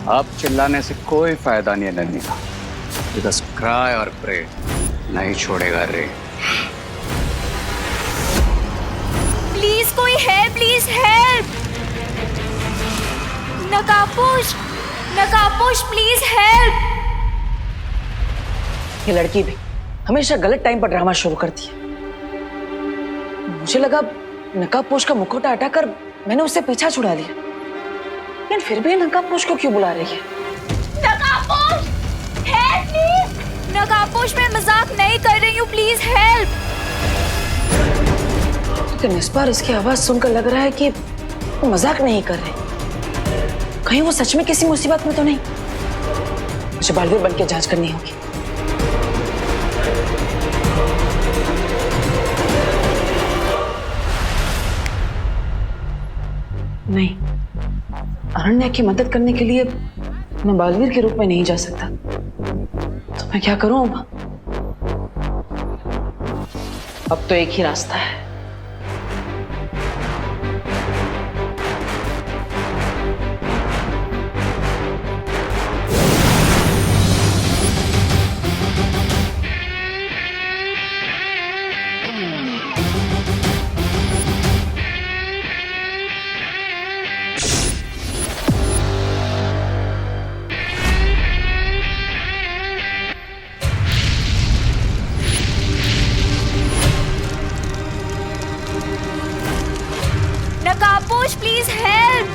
अब चिल्लाने से कोई फायदा नहीं है नन्ही। बस क्राई और प्रे, नहीं छोड़ेगा रे। प्लीज कोई हेल्प, प्लीज हेल्प। नकाबपोश, नकाबपोश प्लीज हेल्प। ये लड़की भी हमेशा गलत टाइम पर ड्रामा शुरू करती है। मुझे लगा नकाबपोश का मुखौटा हटाकर मैंने उससे पीछा छुड़ा लिया, लेकिन फिर भी नकाबपोश को क्यों बुला रही है? नकाबपोश हेल्प प्लीज। नकाबपोश मैं मजाक नहीं कर रही हूँ, प्लीज हेल्प। लेकिन इस बार इसकी आवाज सुनकर लग रहा है कि वो मजाक नहीं कर रहे। कहीं वो सच में किसी मुसीबत में तो नहीं? मुझे बालवीर बन के जांच करनी होगी। नहीं, अरण्या की मदद करने के लिए मैं बालवीर के रूप में नहीं जा सकता। तो मैं क्या करूं अब तो एक ही रास्ता है। नकाबपोश प्लीज हेल्प।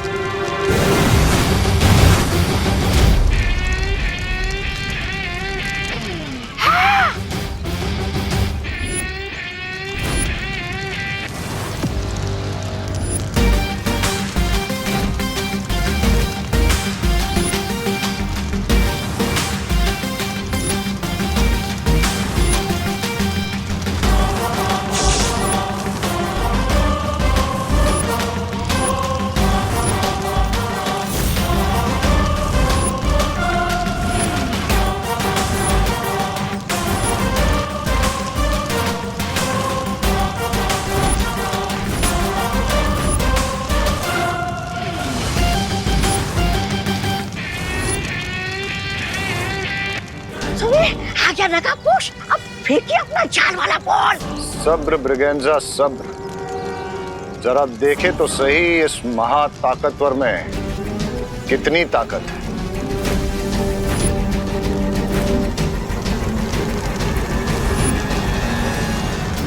आ गया नकाबपोश, अब फेंकिए अपना जान वाला बॉल। सब्र ब्रिगेंजा सब्र, जरा देखे तो सही इस महा ताकतवर में कितनी ताकत है।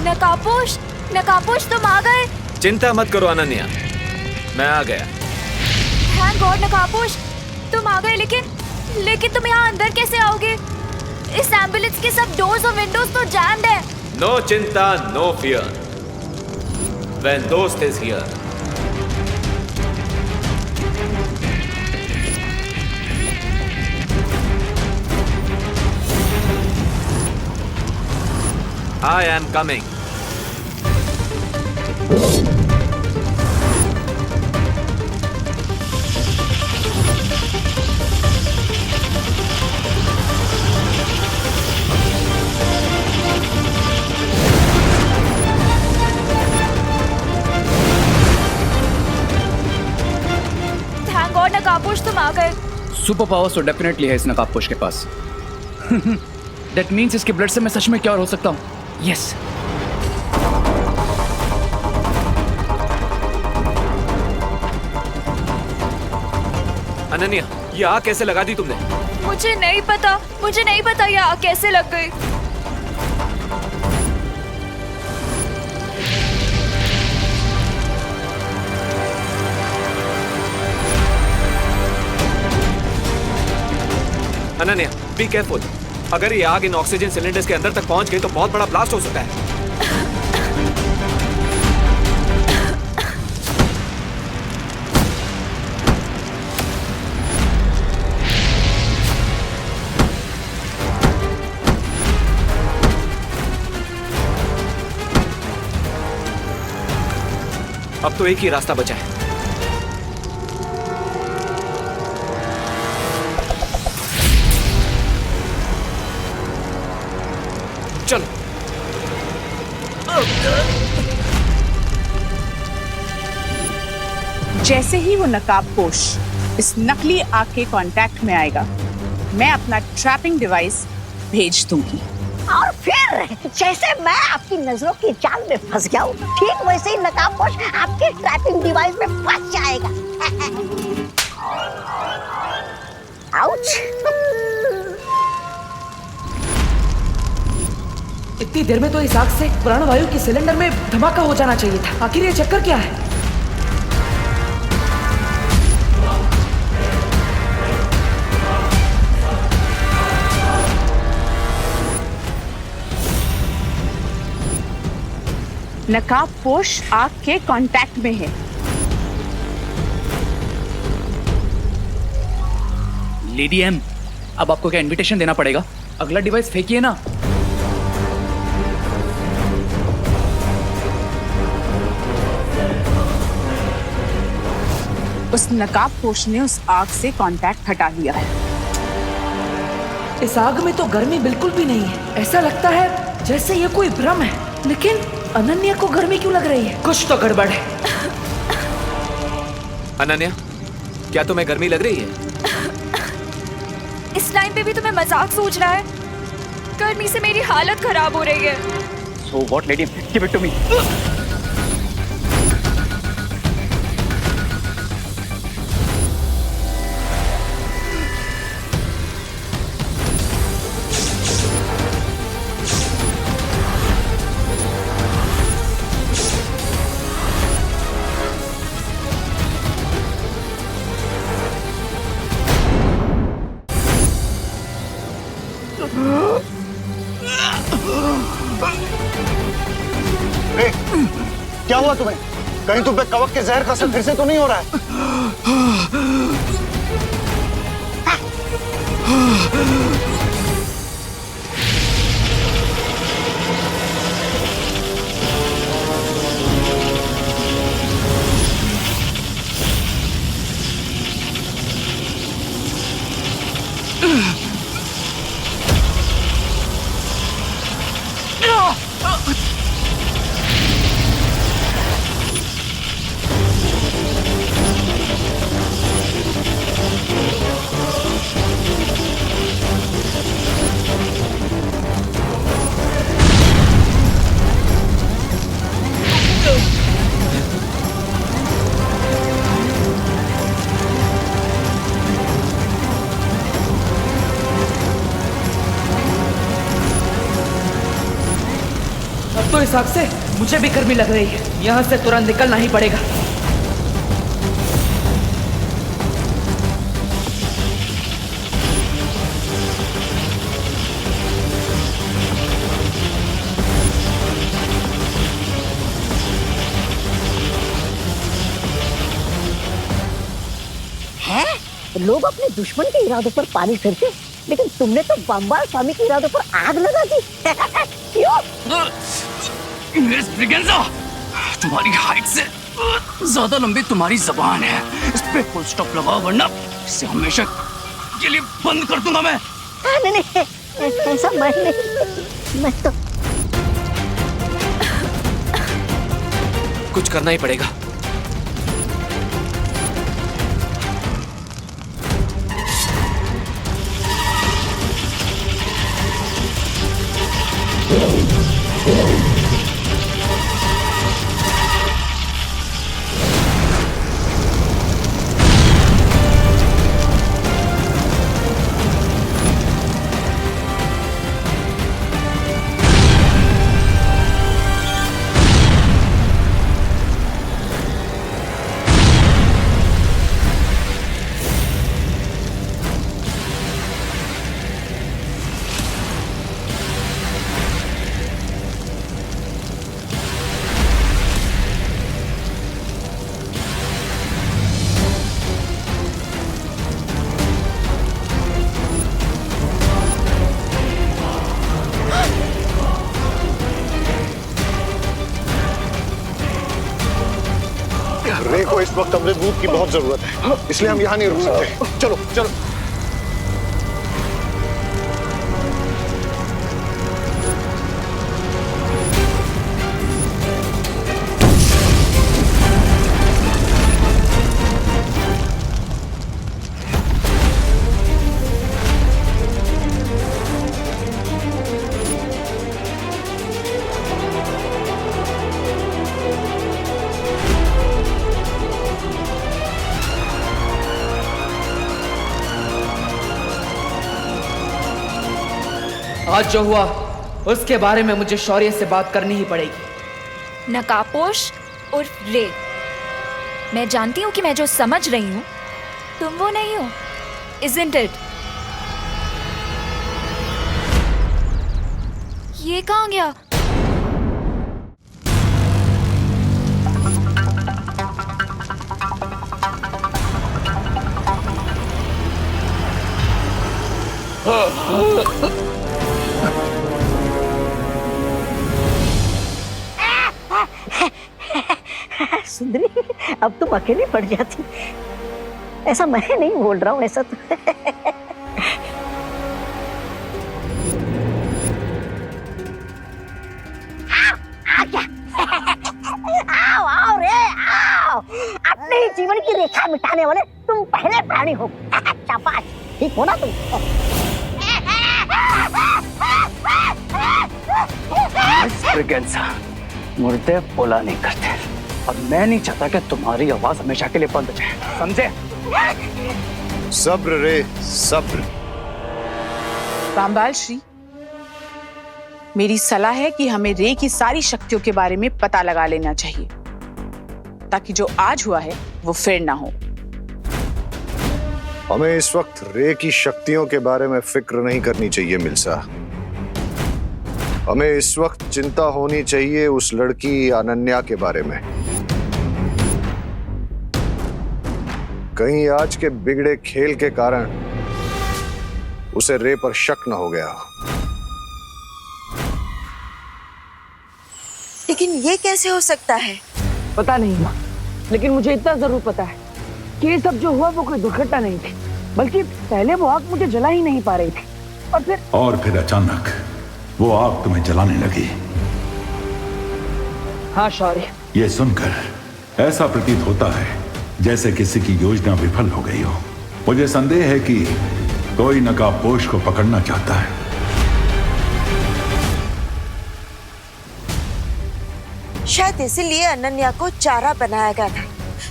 नकाबपोश, नकाबपोश तुम आ गए। चिंता मत करो अनन्या, मैं आ गया। थैंक गॉड नकाबपोश तुम आ गए, लेकिन तुम यहाँ अंदर कैसे आओगे? इस एम्बुलेंस के सब डोर्स और विंडोज तो जैम्ड है। नो चिंता, नो फियर, व्हेन दोस्त is here. I am coming. Thank God नकाबपोश तुम आ गए। सुपर पावर्स तो डेफिनेटली है इस नकाबपोश के पास। दैट मीन्स इसके ब्लड से मैं सच में क्योर हो सकता हूँ। यस अनन्या, ये आग कैसे लगा दी तुमने? मुझे नहीं पता ये आग कैसे लग गई। Ananya, be careful. अगर ये आग इन ऑक्सीजन सिलेंडर्स के अंदर तक पहुंच गई तो बहुत बड़ा ब्लास्ट हो सकता है। अब तो एक ही रास्ता बचा है। चलो। जैसे ही वो नकाबपोश इस नकली आग के कांटेक्ट में आएगा, मैं अपना ट्रैपिंग डिवाइस भेज दूंगी। और फिर जैसे मैं आपकी नजरों की जाल में फंस गया हूँ, ठीक वैसे ही नकाबपोश आपके ट्रैपिंग डिवाइस में फंस जाएगा। आउच! इतनी देर में तो इस आग से प्राणवायु के सिलेंडर में धमाका हो जाना चाहिए था। आखिर ये चक्कर क्या है? नकाबपोश आग के कांटेक्ट में है। लेडी एम, अब आपको क्या इनविटेशन देना पड़ेगा? अगला डिवाइस फेंकिए ना। उस नकाबपोश ने उस आग से कांटेक्ट हटा लिया है। इस आग में तो गर्मी बिल्कुल भी नहीं है। ऐसा लगता है जैसे ये कोई भ्रम है। लेकिन अनन्या को गर्मी क्यों लग रही है? कुछ तो गड़बड़ है। अनन्या, क्या तुम्हें गर्मी लग रही है? इस टाइम पे भी तुम्हें मजाक सूझ रहा है? गर्मी से मेरी हालत खराब हो रही है। So what, lady? Give it to me. ए, क्या हुआ तुम्हें? कहीं तुम पे कवक के जहर का असर फिर से तो नहीं हो रहा है? अब तो इस आग से मुझे भी गर्मी लग रही है। यहाँ से तुरंत निकलना ही पड़ेगा। है? लोग अपने दुश्मन के इरादों पर पानी फिरते, लेकिन तुमने तो बम्बाल स्वामी के इरादों पर आग लगा दी। क्यों? मिस ब्रिगेंजा, तुम्हारी हाइट से ज्यादा लंबी तुम्हारी जबान है। इस पे फुल स्टॉप लगाओ, वरना इसे हमेशा के लिए बंद कर दूंगा मैं। नहीं, ऐसा मैं नहीं। मैं तो कुछ करना ही पड़ेगा। रे को इस वक्त अमृत दूध की बहुत जरूरत है, इसलिए हम यहाँ नहीं रुक सकते। चलो चलो। आज जो हुआ उसके बारे में मुझे शौर्य से बात करनी ही पड़ेगी। नकाबपोश और रे, मैं जानती हूँ कि मैं जो समझ रही हूँ तुम वो नहीं हो, isn't it? ये कहाँ गया? सुंदरी, अब तुम अकेली पड़ जाती। ऐसा मैं नहीं बोल रहा हूँ, ऐसा तो आओ आओ रे आओ, अपने जीवन की रेखा मिटाने वाले तुम पहले प्राणी हो। शाबाश, ठीक हो ना तुम? मुर्दे बोला नहीं करते और मैं नहीं चाहता कि तुम्हारी आवाज हमेशा के लिए बंद हो जाए, समझे? सब्र रे सब्र। रामबाल श्री, मेरी सलाह है कि हमें रे की सारी शक्तियों के बारे में पता लगा लेना चाहिए ताकि जो आज हुआ है वो फिर ना हो। हमें इस वक्त रे की शक्तियों के बारे में फिक्र नहीं करनी चाहिए मिल्सा। हमें इस वक्त चिंता होनी चाहिए उस लड़की अनन्या के बारे में। कहीं आज के बिगड़े खेल के कारण उसे रे पर शक न हो गया। लेकिन ये कैसे हो सकता है? पता नहीं माँ, लेकिन मुझे इतना जरूर पता है कि ये सब जो हुआ वो कोई दुर्घटना नहीं थी, बल्कि पहले वो आग मुझे जला ही नहीं पा रही थी और फिर अचानक वो आग तुम्हें जलाने लगी। हाँ शौर्य, ये सुनकर ऐसा प्रतीत होता है जैसे किसी की योजना विफल हो गई हो। मुझे संदेह है कि कोई नकाबपोश को पकड़ना चाहता है। शायद इसीलिए अनन्या को चारा बनाया गया था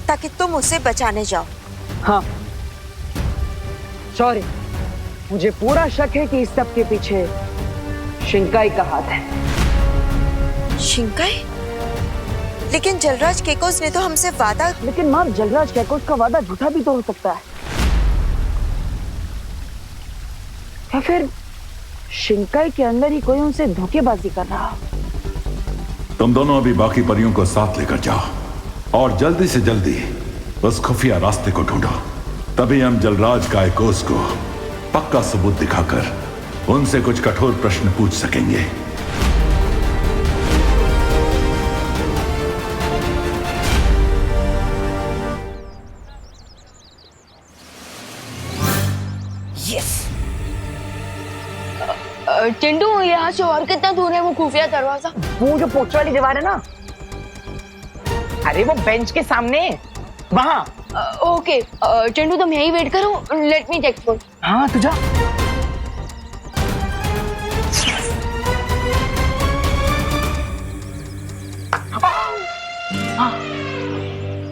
ताकि तुम उसे बचाने जाओ। हाँ शौर्य, मुझे पूरा शक है कि इस सब के पीछे शिंकाई का हाथ है। शिंकाई? लेकिन जलराज केकोस ने तो हमसे वादा। लेकिन माँ, जलराज केकोस का वादा झूठा भी तो हो सकता है, या फिर शिंकाई के अंदर ही कोई उनसे धोखेबाजी कर रहा हो। तुम दोनों अभी बाकी परियों को साथ लेकर जाओ और जल्दी से जल्दी उस खुफिया रास्ते को ढूंढो। तभी हम जलराज कायकोस को पक्का सबूत दिखाकर उनसे कुछ कठोर प्रश्न पूछ सकेंगे। चिंटू, यहाँ से और कितना दूर है वो खुफिया दरवाजा? वो जो पोस्टर वाली दीवार है ना, अरे वो बेंच के सामने वहाँ। ओके चिंटू, तुम यही वेट करो, लेट मी चेक फॉर। हाँ तू जा।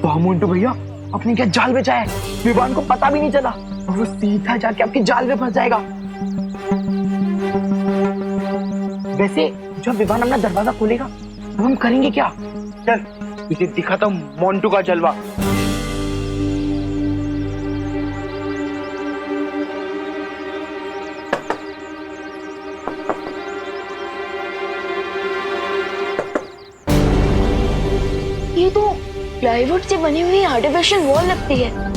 वाह मोन्टू भैया, अपनी क्या जाल में जाए, विवान को पता भी नहीं चला और वो सीधा जाके आपकी जाल में फंस जाएगा। वैसे जब विवान अपना दरवाजा खोलेगा तो हम करेंगे क्या? चल इसे दिखाता हूँ मोन्टू का जलवा। ये तो प्लाईवुड से बनी हुई आर्टिफिशियल वॉल लगती है।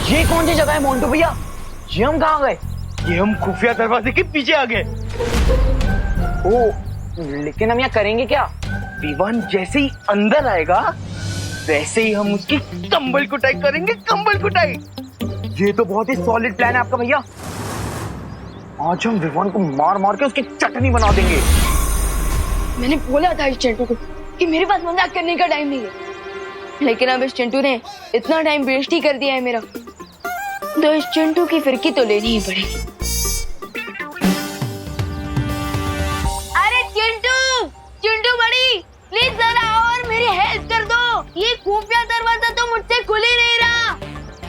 ये कौन सी जगह है मोन्टू भैया? ये हम कहाँ गए? ये हम खुफिया दरवाजे के पीछे आ गए। ओ, लेकिन हम यहाँ करेंगे क्या? विवान जैसे ही अंदर आएगा वैसे ही हम उसकी कंबल कुटाई करेंगे, कंबल कुटाई। ये तो बहुत ही सॉलिड प्लान है आपका भैया। आज हम विवान को मार मार के उसकी चटनी बना देंगे। मैंने बोला था इस चिंटू को कि मेरे पास मजाक करने का टाइम नहीं है, लेकिन अब इस चिंटू ने इतना टाइम वेस्ट ही कर दिया है मेरा, तो इस चिंटू की फिरकी तो लेनी ही पड़ेगी। अरे चिंटू, चिंटू बड़ी, प्लीज जरा आओ और मेरी हेल्प कर दो। ये खुफिया दरवाजा तो मुझसे खुल ही नहीं रहा।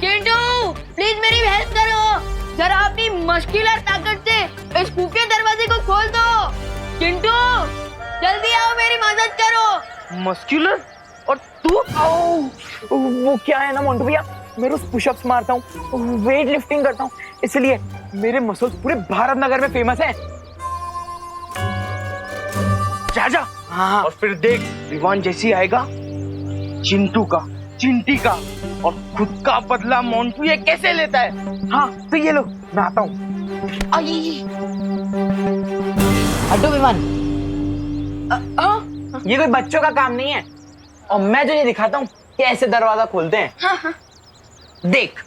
चिंटू प्लीज मेरी हेल्प करो, जरा अपनी मस्कुलर ताकत से इस खुफिया दरवाजे को खोल दो। चिंटू जल्दी आओ, मेरी मदद करो। मस्कुलर? और तू? वो क्या है ना मोंटू भैया, मैं रोज पुशअप्स मारता हूँ, वेट लिफ्टिंग करता हूँ, इसलिए मेरे मसल्स पूरे भारत नगर में फेमस हैं। जा हाँ, और फिर देख विवान जैसी आएगा चिंटू का, चिंटी का और खुद का बदला मोंटू ये कैसे लेता है। हाँ तो ये लो, मैं आता हूँ। हटो विमान। ये कोई बच्चों का काम नहीं है, और मैं तुझे दिखाता हूँ कैसे दरवाजा खोलते हैं। हाँ। देख।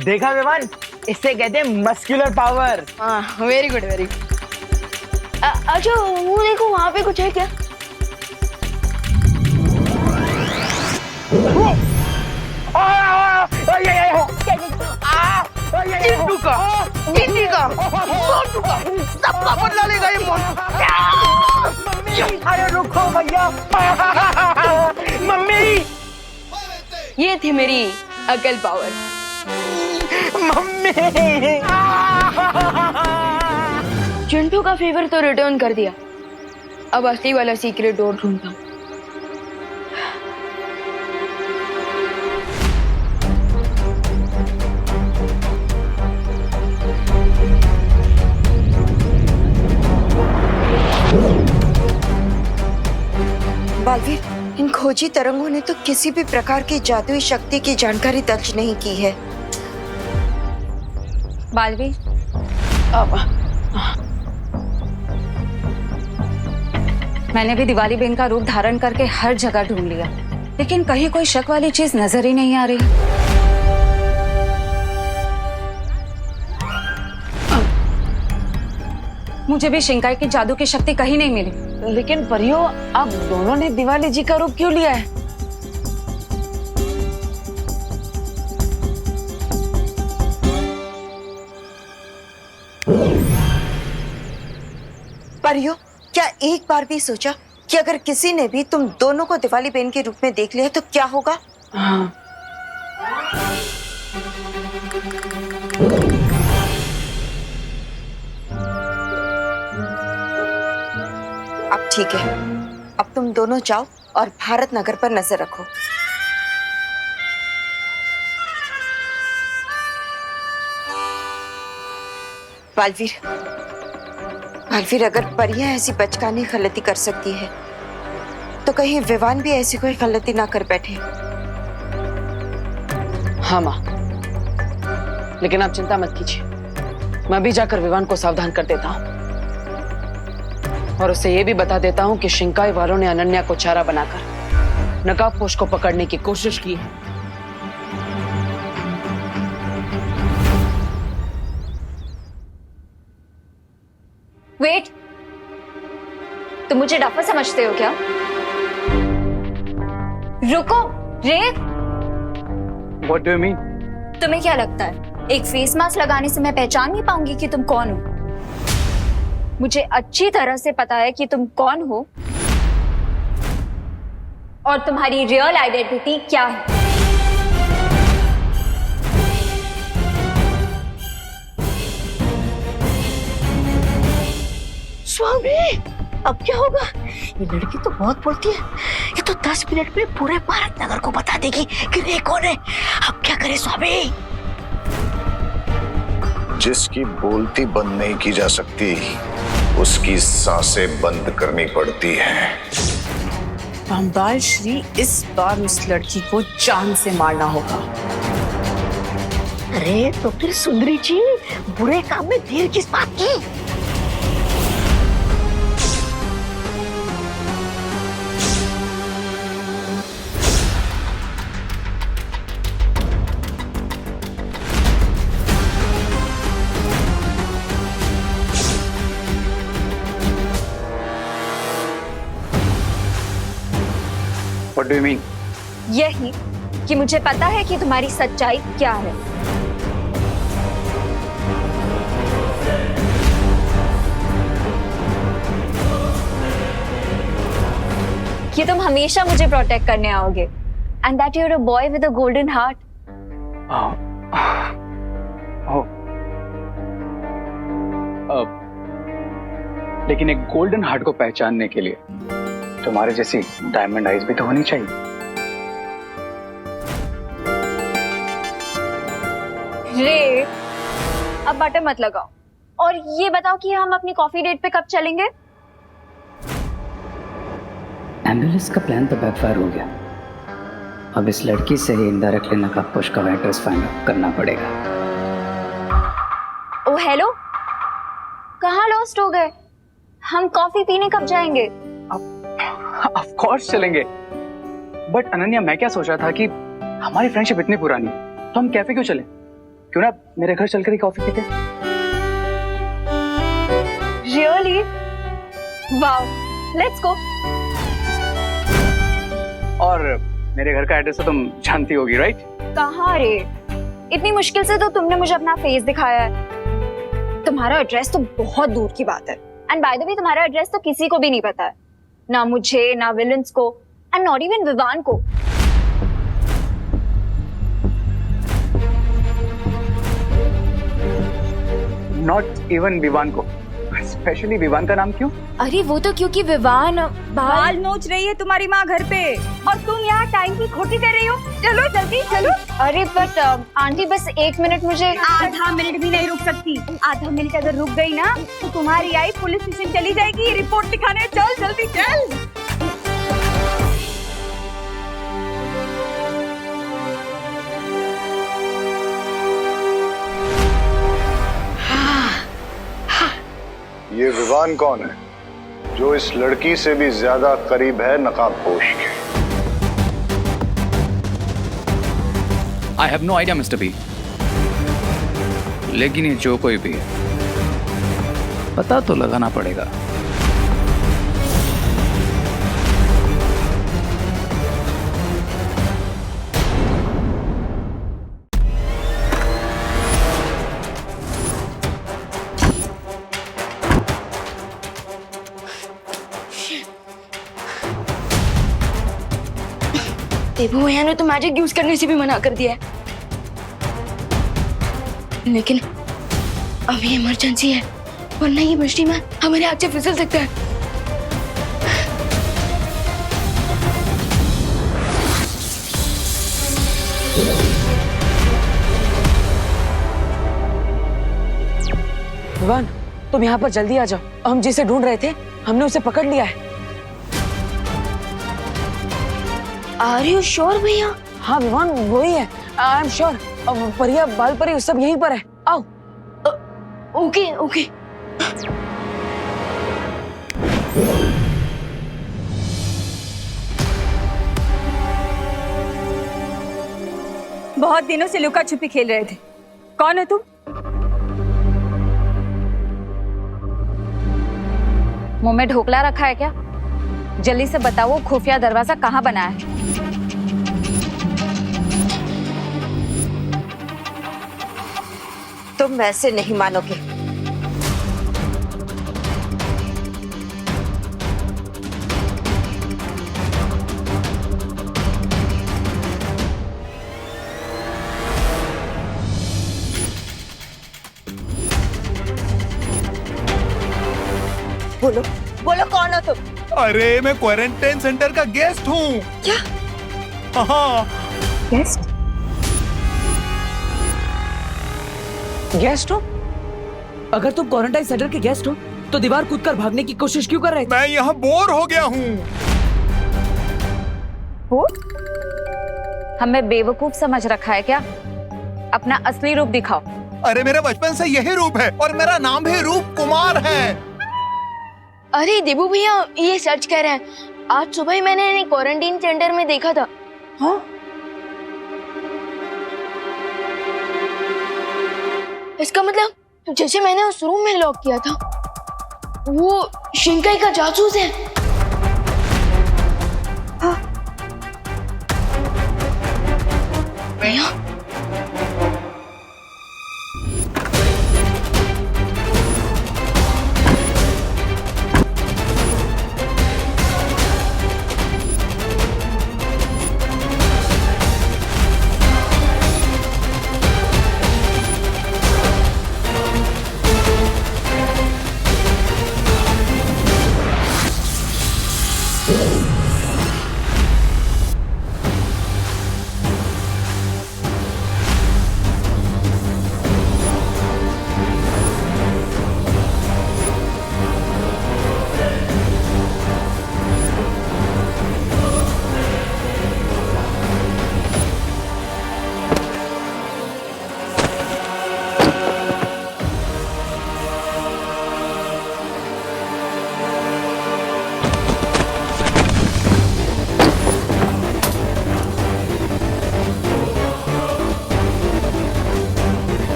देखा विमान, इससे कहते हैं मस्कुलर पावर। हाँ वेरी गुड वेरी गुड। अच्छा वो देखो वहाँ पे कुछ है क्या? चिंटू का, चिंटी का, मोंटू का, सबका बदला लेगा ये मोंटू। अरे रुको भैया। मम्मी, ये थी मेरी अकल पावर। मम्मी। चिंटू का फेवर तो रिटर्न कर दिया, अब असली वाला सीक्रेट डोर ढूंढता हूँ। बालवीर, इन खोजी तरंगों ने तो किसी भी प्रकार की जादुई शक्ति की जानकारी दर्ज नहीं की है। बालवीर, मैंने भी दिवाली बेन का रूप धारण करके हर जगह ढूंढ लिया, लेकिन कहीं कोई शक वाली चीज नजर ही नहीं आ रही। मुझे भी शिंकाई की जादू की शक्ति कहीं नहीं मिली। लेकिन परियो, आप दोनों ने दिवाली जी का रूप क्यों लिया है? परियो, क्या एक बार भी सोचा कि अगर किसी ने भी तुम दोनों को दिवाली बेन के रूप में देख लिया तो क्या होगा? हाँ। अब ठीक है, अब तुम दोनों जाओ और भारत नगर पर नजर रखो। बालवीर, बालवीर, अगर परियां ऐसी बचकानी गलती कर सकती है तो कहीं विवान भी ऐसी कोई गलती ना कर बैठे। हाँ माँ, लेकिन आप चिंता मत कीजिए, मैं भी जाकर विवान को सावधान कर देता हूँ और उसे ये भी बता देता हूँ कि शिंकाई वालों ने अनन्या को चारा बनाकर नकाबपोश को पकड़ने की कोशिश की है। वेट, तुम मुझे डफर समझते हो क्या? रुको, रेव। What do you mean? तुम्हें क्या लगता है एक फेस मास्क लगाने से मैं पहचान नहीं पाऊंगी कि तुम कौन हो? मुझे अच्छी तरह से पता है कि तुम कौन हो और तुम्हारी रियल आइडेंटिटी क्या है। स्वामी, अब क्या होगा? ये लड़की तो बहुत बोलती है, ये तो 10 मिनट में पूरे भारत नगर को बता देगी कि रे कौन है। अब क्या करे स्वामी? जिसकी बोलती बंद नहीं की जा सकती, उसकी सांसें बंद करनी पड़ती हैं। रामपाल श्री, इस बार उस लड़की को जान से मारना होगा। अरे तो फिर सुंदरी जी, बुरे काम में देर किस बात की? What do you mean? यही कि मुझे पता है कि तुम्हारी सच्चाई क्या है। कि तुम हमेशा मुझे प्रोटेक्ट करने आओगे and that you are a boy with a golden heart. लेकिन एक गोल्डन हार्ट को पहचानने के लिए तुम्हारे जैसी डायमंड आइज भी तो होनी चाहिए। रे, अब बटर मत लगाओ और ये बताओ कि हम अपनी कॉफी डेट पे कब चलेंगे? एम्बुलेंस का प्लान तो बैकफायर हो गया। अब इस लड़की से ही इनडायरेक्टली नकाबपोश का एड्रेस फाइंड आउट करना पड़ेगा। ओ हेलो, कहाँ लॉस्ट हो गए? हम कॉफी पीने कब जाएंगे? ऑफ कोर्स चलेंगे। बट अनन्या, मैं क्या सोच रहा था कि हमारी फ्रेंडशिप इतनी पुरानी है तो हम कैफे क्यों चलें? क्यों ना मेरे घर चलकर ही कॉफी पीते? रियली? Wow, let's go. और मेरे घर का एड्रेस तो तुम जानती होगी, राइट? कहाँ रे? इतनी मुश्किल से तो तुमने मुझे अपना फेस दिखाया है। तुम्हारा एड्रेस तो बहुत दूर की बात है। एंड बाय द वे, तुम्हारा एड्रेस तो किसी को भी नहीं पता है, ना मुझे, ना विलन्स को, एंड नॉट इवन विवान को। नॉट इवन विवान को? स्पेशली विवान का नाम क्यों? अरे वो तो क्योंकि विवान बाल नोच रही है तुम्हारी माँ घर पे और तुम यहाँ टाइम की खोटी कर रही हो। चलो जल्दी चलो। अरे बट आंटी, बस 1 मिनट मुझे। आधा मिनट भी नहीं रुक सकती। आधा मिनट अगर रुक गई ना तो तुम्हारी आई पुलिस स्टेशन चली जाएगी रिपोर्ट लिखाने। चल जल्दी चल। ये विवान कौन है जो इस लड़की से भी ज्यादा करीब है नकाबपोश के? I have no idea mister B, लेकिन ये जो कोई भी है पता तो लगाना पड़ेगा। देबू भैया ने तो मैजिक यूज करने से भी मना कर दिया है, लेकिन अभी इमरजेंसी है, वरना ये मिस्ट्री मैन हमारे हाथ से फिसल सकता है। विवान, तुम यहाँ पर जल्दी आ जाओ। हम जिसे ढूंढ रहे थे हमने उसे पकड़ लिया है। आर यू श्योर भैया? हाँ विवान, वही है। आई एम श्योर। परिया, बाल परी सब यहीं पर है। आओ। Okay okay. बहुत दिनों से लुका छुपी खेल रहे थे। कौन है तुम? मुंह में ढोकला रखा है क्या? जल्दी से बताओ, वो खुफिया दरवाजा कहाँ बना है? तुम वैसे नहीं मानोगे। बोलो बोलो, कौन हो तुम? अरे मैं क्वारंटाइन सेंटर का गेस्ट हूँ। क्या? हाँ। गेस्ट? गेस्ट हो? अगर तुम क्वारंटाइन सेंटर के गेस्ट हो तो दीवार कूदकर भागने की कोशिश क्यों कर रहे थे? मैं यहाँ बोर हो गया हूँ। हमें बेवकूफ समझ रखा है क्या? अपना असली रूप दिखाओ। अरे मेरा बचपन से यही रूप है और मेरा नाम भी रूप कुमार है। अरे देबू भैया, ये सच कह रहे हैं। आज सुबह ही मैंने इन्हें क्वारंटाइन सेंटर में देखा था। हाँ? इसका मतलब जैसे मैंने उस रूम में लॉक किया था, वो शिंकाई का जासूस है।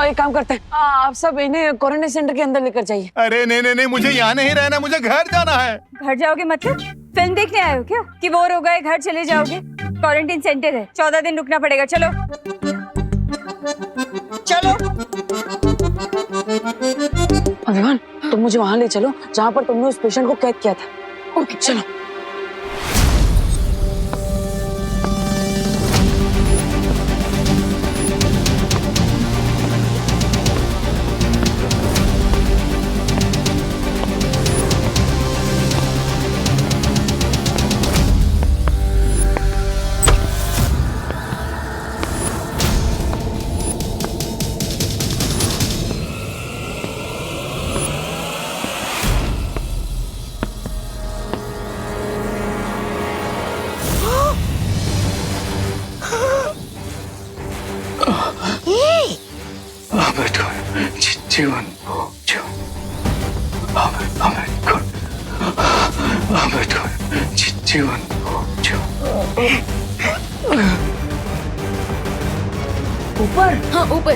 एक काम करते हैं, आप सब इन्हें क्वारंटाइन सेंटर के अंदर लेकर जाइए। अरे नहीं, मुझे यहाँ नहीं रहना, मुझे घर जाना है। घर जाओगे मतलब फिल्म देखने आए हो क्या कि बोर हो गए घर चले जाओगे? क्वारंटाइन सेंटर है, 14 दिन रुकना पड़ेगा। चलो चलो। विवान, तुम मुझे वहां ले चलो जहाँ पर तुमने उस पेशेंट को कैद किया था। ओके चलो। जीवन जीवन ऊपर? हाँ ऊपर।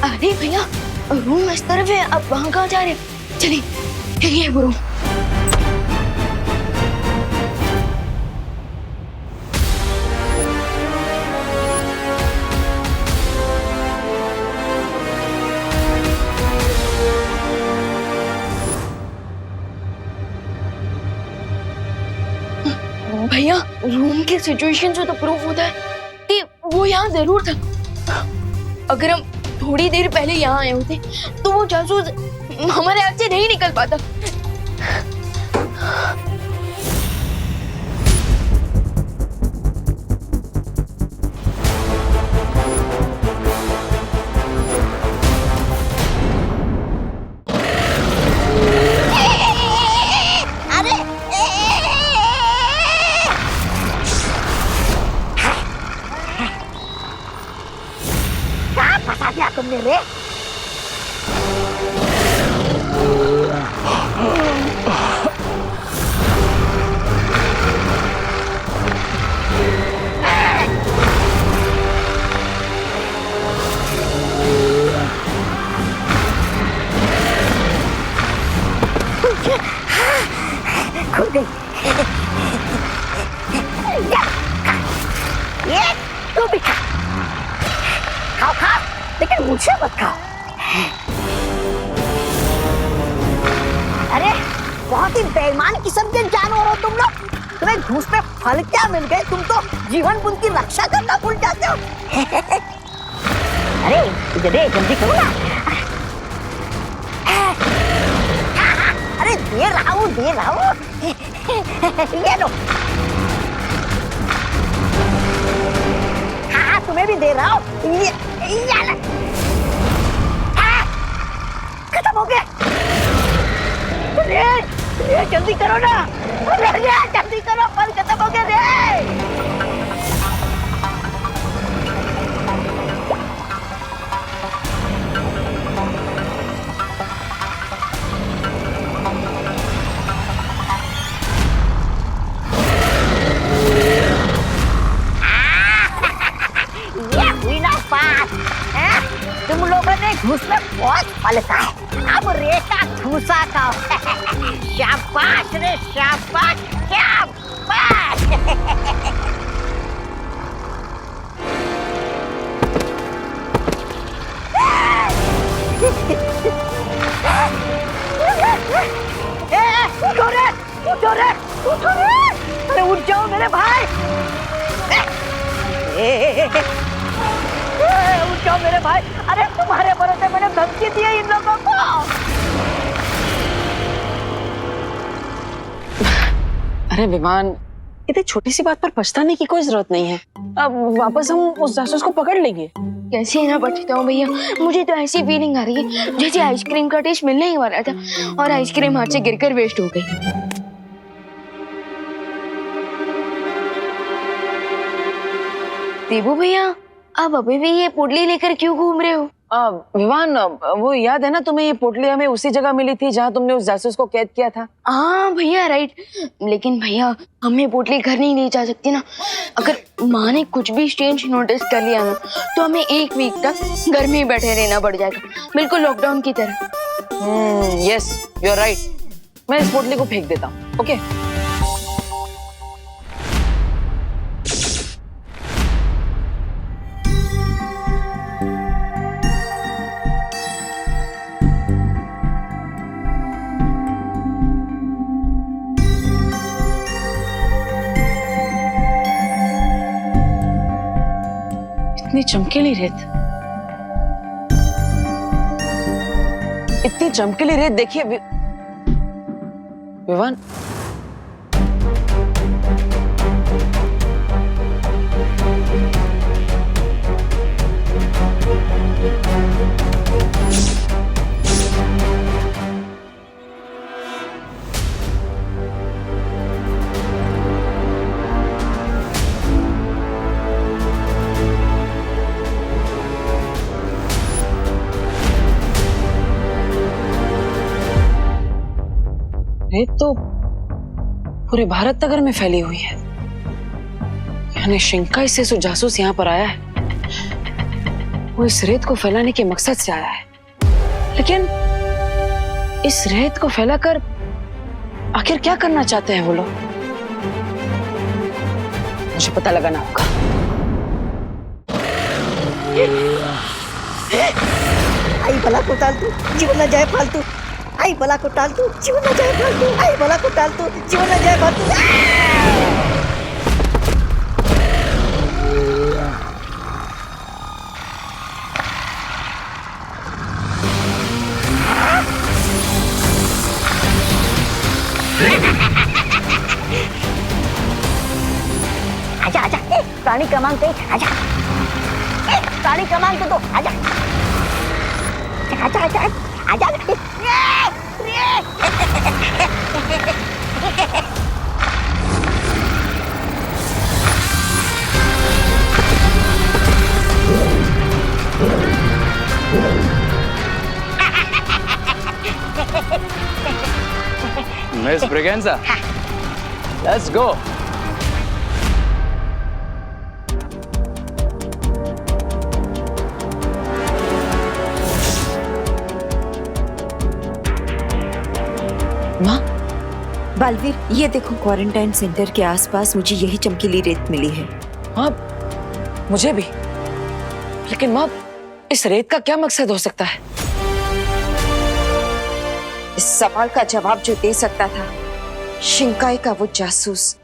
अरे भैया रूम इस तरफ है, अब वहां कहाँ जा रहे हैं? चलिए ये वो रूम। भैया रूम की सिचुएशन से तो प्रूफ होता है कि वो यहाँ जरूर था। अगर हम थोड़ी देर पहले यहाँ आए होते तो वो जासूस हमारे हाथ से नहीं निकल पाता। फंसा दिया तुमने रे। खुल गई। ये तू भी खा, खाओ खाओ, लेकिन मुझे मत खाओ। अरे बहुत ही बेईमान किस्म के जानवर हो तुम लोग। तुम्हें घूस पे फल क्या मिल गए, तुम तो जीवन बुन की रक्षा करना भूल जाते हो। अरे जल्दी जल्दी करो ना। अरे दे रहा हूँ ये लो। हाँ तुम्हें भी दे रहा हूँ, ये खत्म हो गया। ये जल्दी करो ना, जल्दी करो, फल खत्म हो गया रे। तुम लोगों ने घूस में बहुत फल खाए, अब रेता ठूसा खाओ। शाबाश रे शाबाश शाबाश। उठो रे, उठो रे, उठो रे, अरे उठ जाओ मेरे भाई। उठ जाओ मेरे भाई। अरे तुम्हारे भरोसे मैंने धमकी दी है इन लोगों को। अरे विवान, इतनी छोटी सी बात पर पछताने की कोई जरूरत नहीं है। अब वापस हम उस जासूस को पकड़ लेंगे। कैसे ना पछताऊं भैया, मुझे तो ऐसी फीलिंग आ रही है जैसे आइसक्रीम का टेस्ट मिलने ही वाला था और आइसक्रीम हाथ से गिरकर वेस्ट हो गई। देबू भैया, आप अभी भी ये पोटली लेकर क्यों घूम रहे हो? विवान, वो याद है ना तुम्हें, ये पोटली हमें उसी जगह मिली थी जहाँ तुमने उस जासूस को कैद किया था। हाँ भैया, राइट। लेकिन भैया, हमें पोटली घर नहीं ले जा सकती ना। अगर माँ ने कुछ भी स्ट्रेंज नोटिस कर लिया ना, तो हमें 1 वीक तक घर में ही बैठे रहना पड़ जाएगा, बिल्कुल लॉकडाउन की तरह। Yes, you are right. मैं इस पोटली को फेंक देता हूँ। ओके। इतनी चमकीली रेत, इतनी चमकीली रेत देखिए विवान। रेत तो पूरे भारत नगर में फैली हुई है, यानी शिंकाई से जो जासूस यहाँ पर आया है वो इस रेत को फैलाने के मकसद से आया है। लेकिन इस रेत को फैलाकर आखिर क्या करना चाहते हैं वो लोग, मुझे पता लगाना होगा। आई भला को टाल तू, जीवन न जाए फालतू। आई भला को टाल तू, जीवन न जाए फालतू। आई भला को टाल तू, जीवन न जाए फालतू। आजा आजा, प्राणी क्रमांक 1, आजा। प्राणी क्रमांक 2, आजा आजा आजा आजा। Miss Braganza, let's go. माँ, बालवीर, ये देखो, क्वारंटाइन सेंटर के आसपास मुझे यही चमकीली रेत मिली है। हाँ, मुझे भी। लेकिन माँ, इस रेत का क्या मकसद हो सकता है? इस सवाल का जवाब जो दे सकता था शिंकाई का वो जासूस,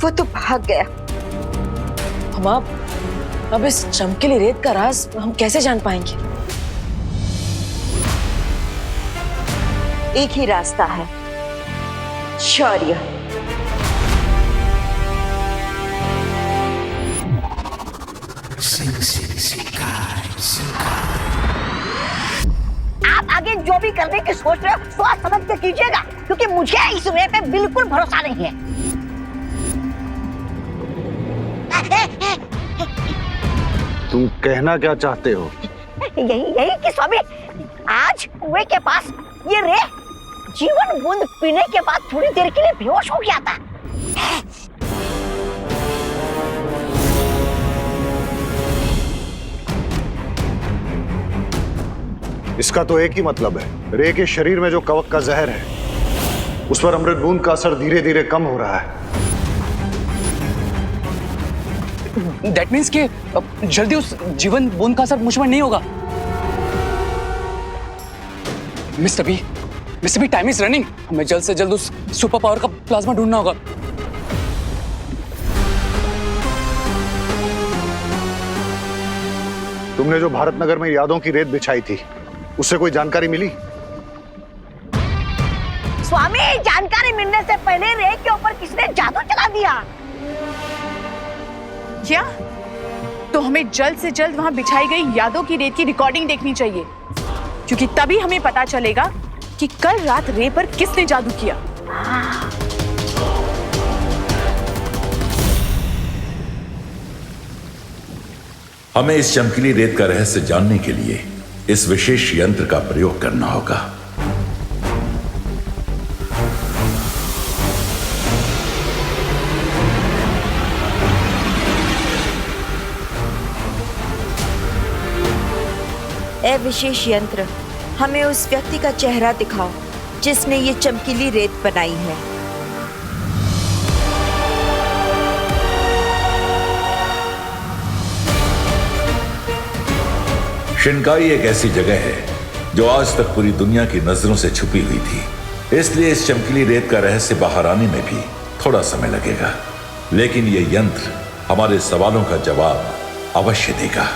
वो तो भाग गया। हम अब इस चमकीली रेत का राज हम कैसे जान पाएंगे? एक ही रास्ता है, शौर्य। आप आगे जो भी करने की सोच रहे हो सोच समझ के कीजिएगा, क्योंकि मुझे इस रे पे बिल्कुल भरोसा नहीं है। तुम कहना क्या चाहते हो? यही कि स्वामी, आज कुएं के पास ये रे जीवन बूंद पीने के बाद थोड़ी देर के लिए बेहोश हो गया था। इसका तो एक ही मतलब है, रे के शरीर में जो कवक का जहर है उस पर अमृत बूंद का असर धीरे धीरे कम हो रहा है। दैट मीन्स कि जल्दी उस जीवन बूंद का असर मुझ पर नहीं होगा। Mister B, time is running. हमें जल्द से जल्द उस सुपर पावर का प्लाज्मा ढूंढना होगा। तुमने जो भारत नगर में यादों की रेत बिछाई थी, उससे कोई जानकारी मिली? स्वामी, जानकारी मिलने से पहले रे के ऊपर किसने जादू चला दिया। क्या? तो हमें जल्द से जल्द वहां बिछाई गई यादों की रेत की रिकॉर्डिंग देखनी चाहिए, क्योंकि तभी हमें पता चलेगा कि कल रात रे पर किसने जादू किया। हमें इस चमकीली रेत का रहस्य जानने के लिए इस विशेष यंत्र का प्रयोग करना होगा। ए विशेष यंत्र, हमें उस व्यक्ति का चेहरा दिखाओ जिसने ये चमकीली रेत बनाई है। शिनकाई एक ऐसी जगह है जो आज तक पूरी दुनिया की नजरों से छुपी हुई थी, इसलिए इस चमकीली रेत का रहस्य बाहर आने में भी थोड़ा समय लगेगा, लेकिन ये यंत्र हमारे सवालों का जवाब अवश्य देगा।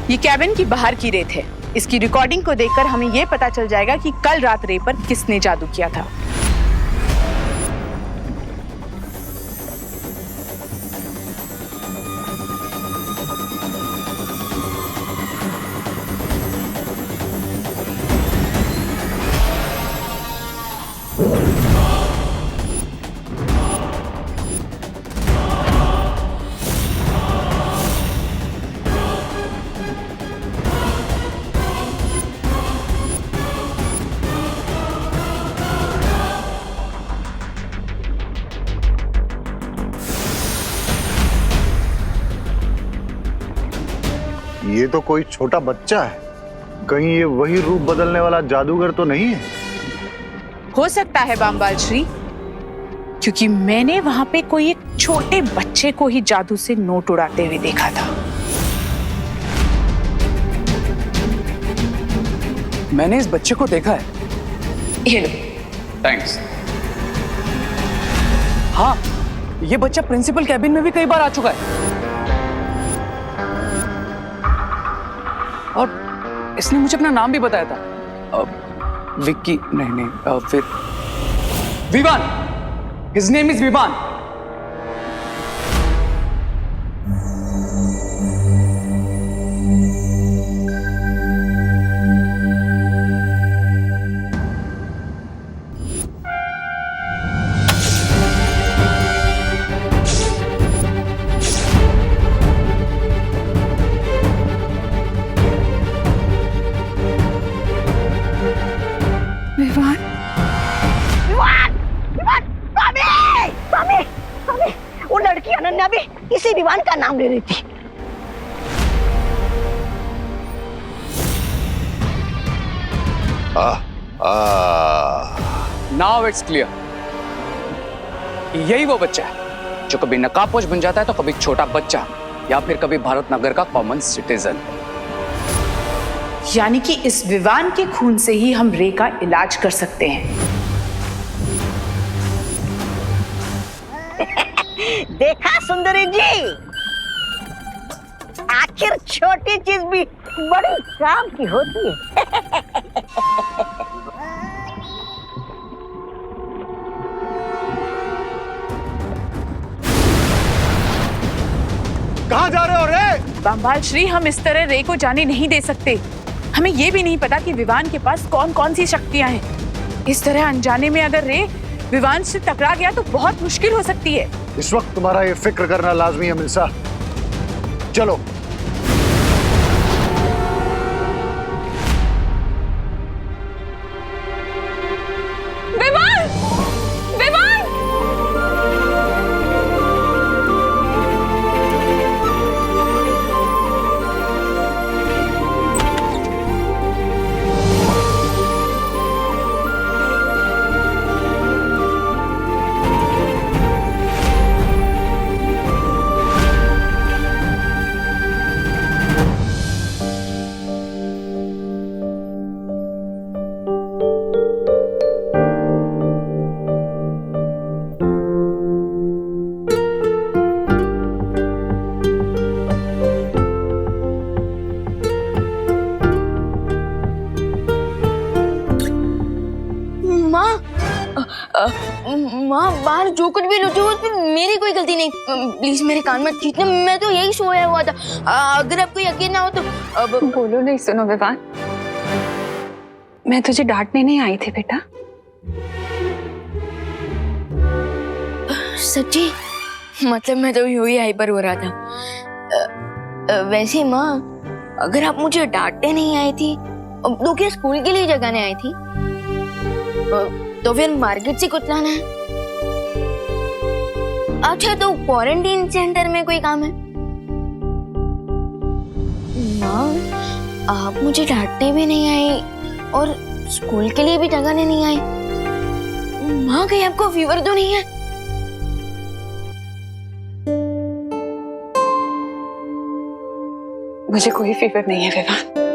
ये कैबिन की बाहर की रेत है। इसकी रिकॉर्डिंग को देखकर हमें यह पता चल जाएगा कि कल रात रे पर किसने जादू किया था। ये तो कोई छोटा बच्चा है, कहीं ये वही रूप बदलने वाला जादूगर तो नहीं है? हो सकता है बामबाल श्री, क्योंकि मैंने वहां पे कोई एक छोटे बच्चे को ही जादू से नोट उड़ाते हुए देखा था। मैंने इस बच्चे को देखा है। ये लो। थैंक्स। हाँ, ये बच्चा प्रिंसिपल कैबिन में भी कई बार आ चुका है और इसने मुझे अपना नाम भी बताया था। विक्की नहीं, फिर Vivaan. His name is Vivaan. वो लड़की अनन्या भी इसी विवान का नाम ले रही थी। Now it's clear. यही वो बच्चा है जो कभी नकाबपोश बन जाता है तो कभी छोटा बच्चा या फिर कभी भारत नगर का कॉमन सिटीजन। यानी कि इस विवान के खून से ही हम रे का इलाज कर सकते हैं। देखा सुंदरी जी, आखिर छोटी चीज भी बड़ी काम की होती है। कहाँ जा रहे हो रे? बामबाल श्री, हम इस तरह रे को जाने नहीं दे सकते। हमें यह भी नहीं पता कि विवान के पास कौन कौन सी शक्तियां हैं। इस तरह अनजाने में अगर रे विवान से टकरा गया तो बहुत मुश्किल हो सकती है। इस वक्त तुम्हारा ये फिक्र करना लाजमी है मिल्सा। चलो। विवान! विवान! माँ बाहर जो कुछ भी लुटी उसमें मेरी कोई गलती नहीं। प्लीज मेरे कान मत खींचना, मैं तो यही सोया हुआ था। अगर आपको यकीन ना हो तो अब बोलो नहीं। सुनो विवान, मैं तुझे डांटने नहीं आई थी बेटा। सच्ची? मतलब मैं तो यूं ही हाइपर हो रहा था। वैसे माँ, अगर आप मुझे डांटने नहीं आई थी तो क्या स्कूल के लिए जगाने आई थी? तो फिर मार्केट से कुछ लाना है? अच्छा, तो क्वारंटीन सेंटर में कोई काम है? माँ, आप मुझे डांटने भी नहीं आई और स्कूल के लिए भी जगाने नहीं आई। माँ, कहीं आपको फीवर तो नहीं है? मुझे कोई फीवर नहीं है विवान।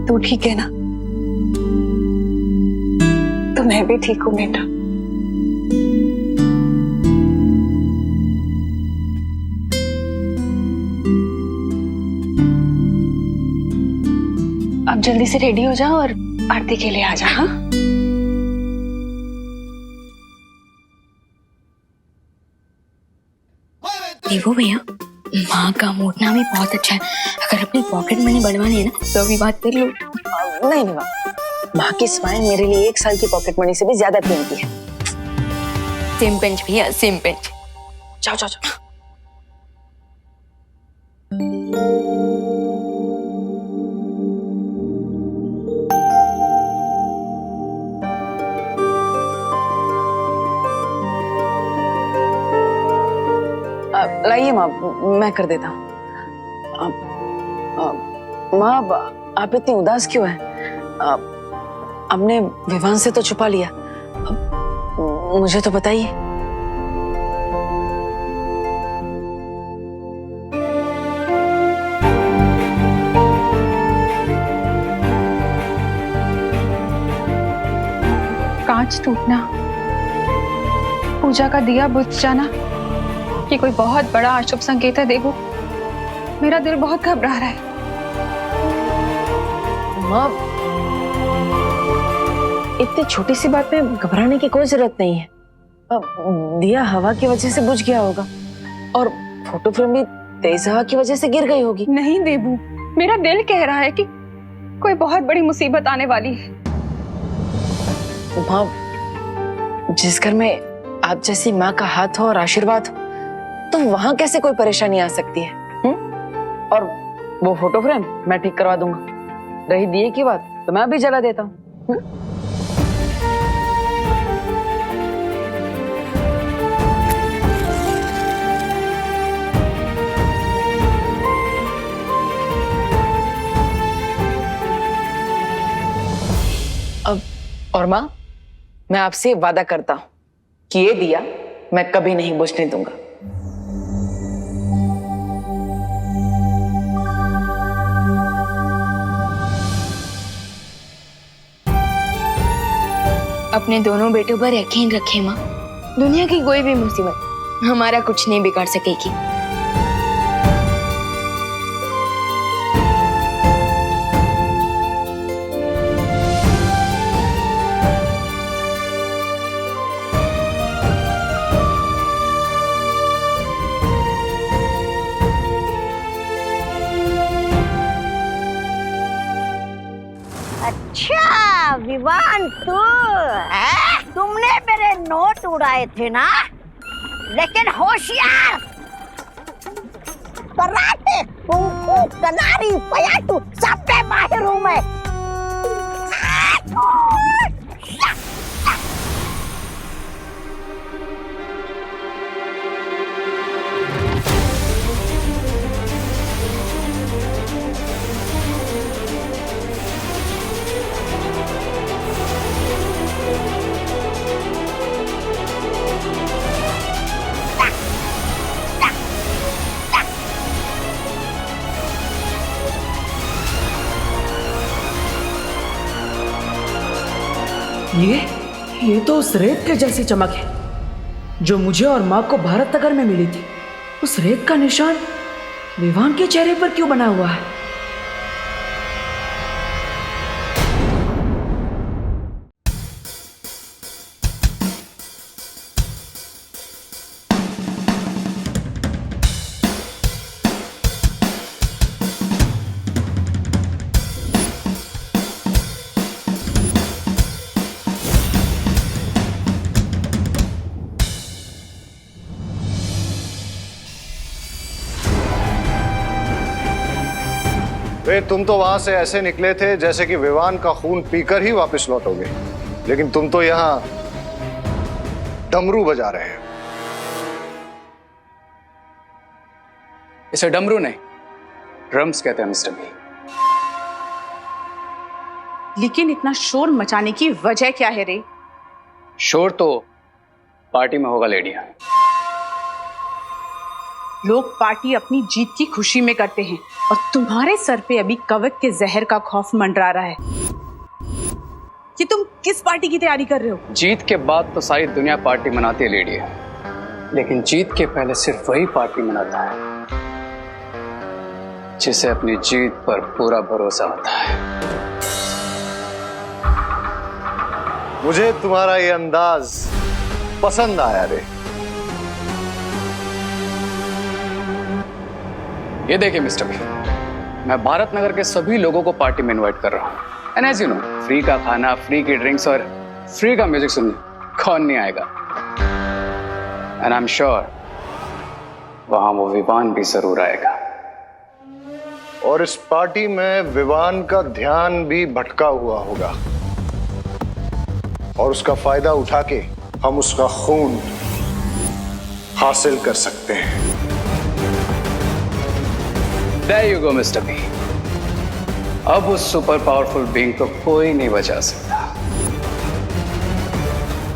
तू ठीक है ना? तो मैं भी ठीक हूँ बेटा। अब जल्दी से रेडी हो जाओ और आरती के लिए आ जा। हाँ, देखो भैया, माँ का मोड़ना भी बहुत अच्छा है। अगर अपनी पॉकेट मनी बढ़वानी है ना तो अभी बात कर लो। नहीं विवान, माँ की स्माइल मेरे लिए 1 साल की पॉकेट मनी से भी ज्यादा कीमती है। सिम पिंच भैया, सिम पिंच। जाओ जाओ जाओ। लाइए माँ, मैं कर देता हूँ। माँ, आप इतनी उदास क्यों हैं? आपने विवान से तो छुपा लिया, मुझे तो बताइए। कांच टूटना, पूजा का दिया बुझ जाना, ये कोई बहुत बड़ा अशुभ संकेत है। देखो, मेरा दिल बहुत घबरा रहा है। माँ, इतनी छोटी सी बात में घबराने की कोई जरूरत नहीं है। दिया हवा की वजह से बुझ गया होगा और फोटो फ्रेम भी तेज हवा की वजह से गिर गई होगी। नहीं देबू, मेरा दिल कह रहा है कि कोई बहुत बड़ी मुसीबत आने वाली है। माँ, जिस घर में आप जैसी माँ का हाथ हो और आशीर्वाद हो, तो वहां कैसे कोई परेशानी आ सकती है? और वो फोटो फ्रेम मैं ठीक करवा दूंगा। रही दिए की बात तो मैं अभी जला देता हूँ। अब और माँ, मैं आपसे वादा करता हूं कि ये दिया मैं कभी नहीं बुझने दूंगा। अपने दोनों बेटों पर यकीन रखें माँ। दुनिया की कोई भी मुसीबत हमारा कुछ नहीं बिगाड़ सकेगी। अच्छा विवान, तुमने मेरे नोट उड़ाए थे ना, लेकिन होशियार, कराटे, कुंफू, कनारी, पयाटू सब पे माहिर हूँ मैं। ये तो उस रेत के जैसी चमक है जो मुझे और माँ को भारत नगर में मिली थी। उस रेत का निशान विवान के चेहरे पर क्यों बना हुआ है? वे तुम तो वहां से ऐसे निकले थे जैसे कि विवान का खून पीकर ही वापस लौटोगे, लेकिन तुम तो यहां डमरू बजा रहे हैं। इसे डमरू नहीं, ड्रम्स कहते हैं मिस्टर बी। लेकिन इतना शोर मचाने की वजह क्या है रे? शोर तो पार्टी में होगा लेडियां। लोग पार्टी अपनी जीत की खुशी में करते हैं और तुम्हारे सर पे अभी कवक के जहर का खौफ मंडरा रहा है। कि तुम किस पार्टी की तैयारी कर रहे हो? जीत के बाद तो सारी दुनिया पार्टी मनाती है लेडियां, लेकिन जीत के पहले सिर्फ वही पार्टी मनाता है जिसे अपनी जीत पर पूरा भरोसा होता है। मुझे तुम्हारा ये अंदाज पसंद आया रे। ये देखिए मिस्टर बी, मैं भारत नगर के सभी लोगों को पार्टी में इनवाइट कर रहा हूं। And as you know, free का खाना, फ्री की ड्रिंक्स और फ्री का म्यूजिक सुनने कौन नहीं आएगा। एंड आई एम श्योर वहां वो विवान भी जरूर आएगा। और इस पार्टी में विवान का ध्यान भी भटका हुआ होगा और उसका फायदा उठा के हम उसका खून हासिल कर सकते हैं। There you go, Mr. B. अब उस सुपर पावरफुल बीइंग को कोई नहीं बचा सकता।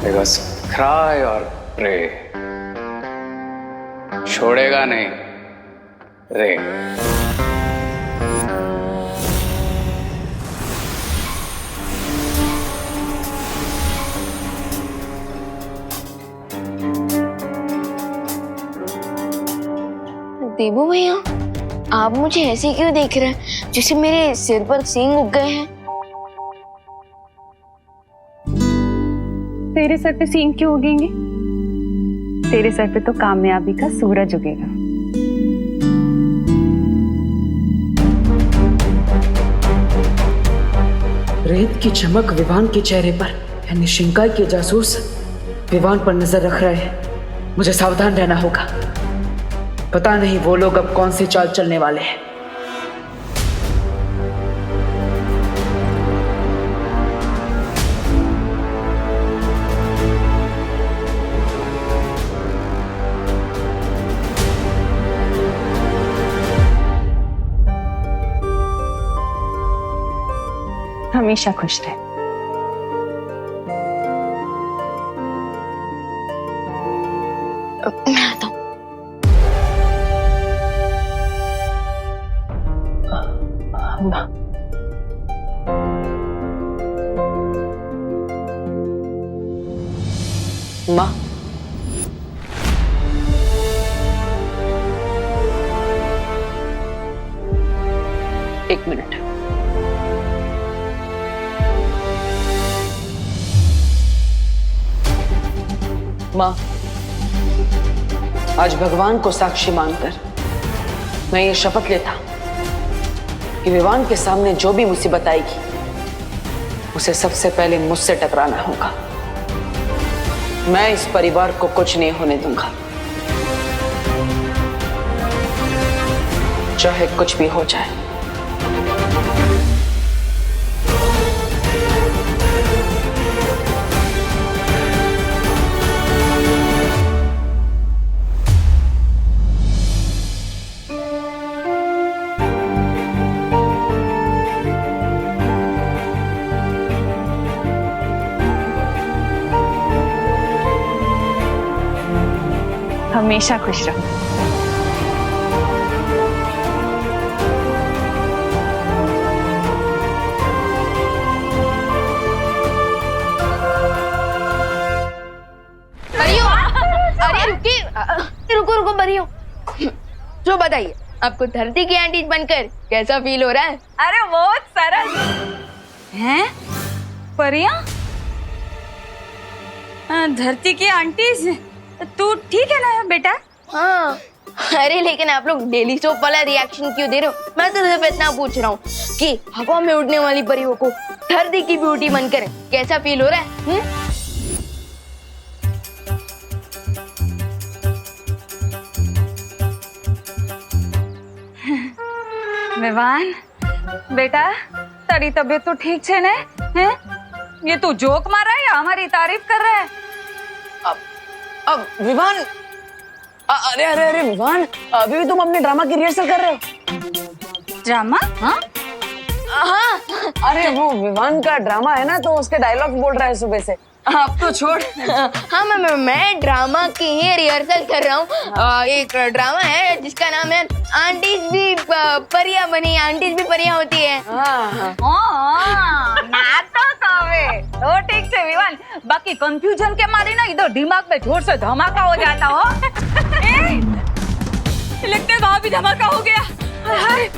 Because cry और pray छोड़ेगा नहीं रे। देबू भैया, आप मुझे ऐसे क्यों देख रहे हैं जैसे मेरे सिर पर सींग उग गए हैं? तेरे सर पे सींग क्यों उगेंगे? तेरे सर पे तो कामयाबी का सूरज उगेगा। रेत की चमक विवान के चेहरे पर, यानी शिंकाई के जासूस विवान पर नजर रख रहे हैं। मुझे सावधान रहना होगा। पता नहीं वो लोग अब कौन सी चाल चलने वाले हैं। हमेशा खुश रहे। मैं आता हूँ। माँ, एक मिनट। माँ, आज भगवान को साक्षी मानकर मैं ये शपथ लेता कि विवान के सामने जो भी मुसीबत आएगी उसे सबसे पहले मुझसे टकराना होगा। मैं इस परिवार को कुछ नहीं होने दूंगा, चाहे कुछ भी हो जाए। हमेशा खुश रहो। परियो, अरे रुकिए, रुको रुको परियो। जो बताइए, आपको धरती की आंटी बनकर कैसा फील हो रहा है? अरे बहुत सरल हैं परिया। धरती की आंटी, तू ठीक है ना बेटा? हाँ। अरे लेकिन आप लोग डेली सोप वाला रिएक्शन क्यों दे रहे हो? मैं तो सिर्फ इतना पूछ रहा हूँ कि हवा में उड़ने वाली परियों को धरती की ब्यूटी बनकर कैसा फील हो रहा है? विवान, बेटा तारी तबीयत तो ठीक छे ने? हैं? ये तू जोक मार रहा है या हमारी तारीफ कर रहा है? अब विवान, अरे अरे अरे विवान, अभी भी तुम अपने ड्रामा की रिहर्सल कर रहे हो? ड्रामा? हाँ हाँ, अरे वो विवान का ड्रामा है ना, तो उसके डायलॉग बोल रहा है सुबह से। अब तो छोड़। हाँ मैं ड्रामा की ही रिहर्सल कर रहा हूँ। एक ड्रामा है जिसका नाम है आंटीज भी परियां बनी, आंटीज भी परियां होती है। नाटक आवे तो ठीक है विवान, बाकी कंफ्यूजन के मारे ना इधर दिमाग में जोर से धमाका हो जाता हो। लगता है वहां भी धमाका हो गया। हाय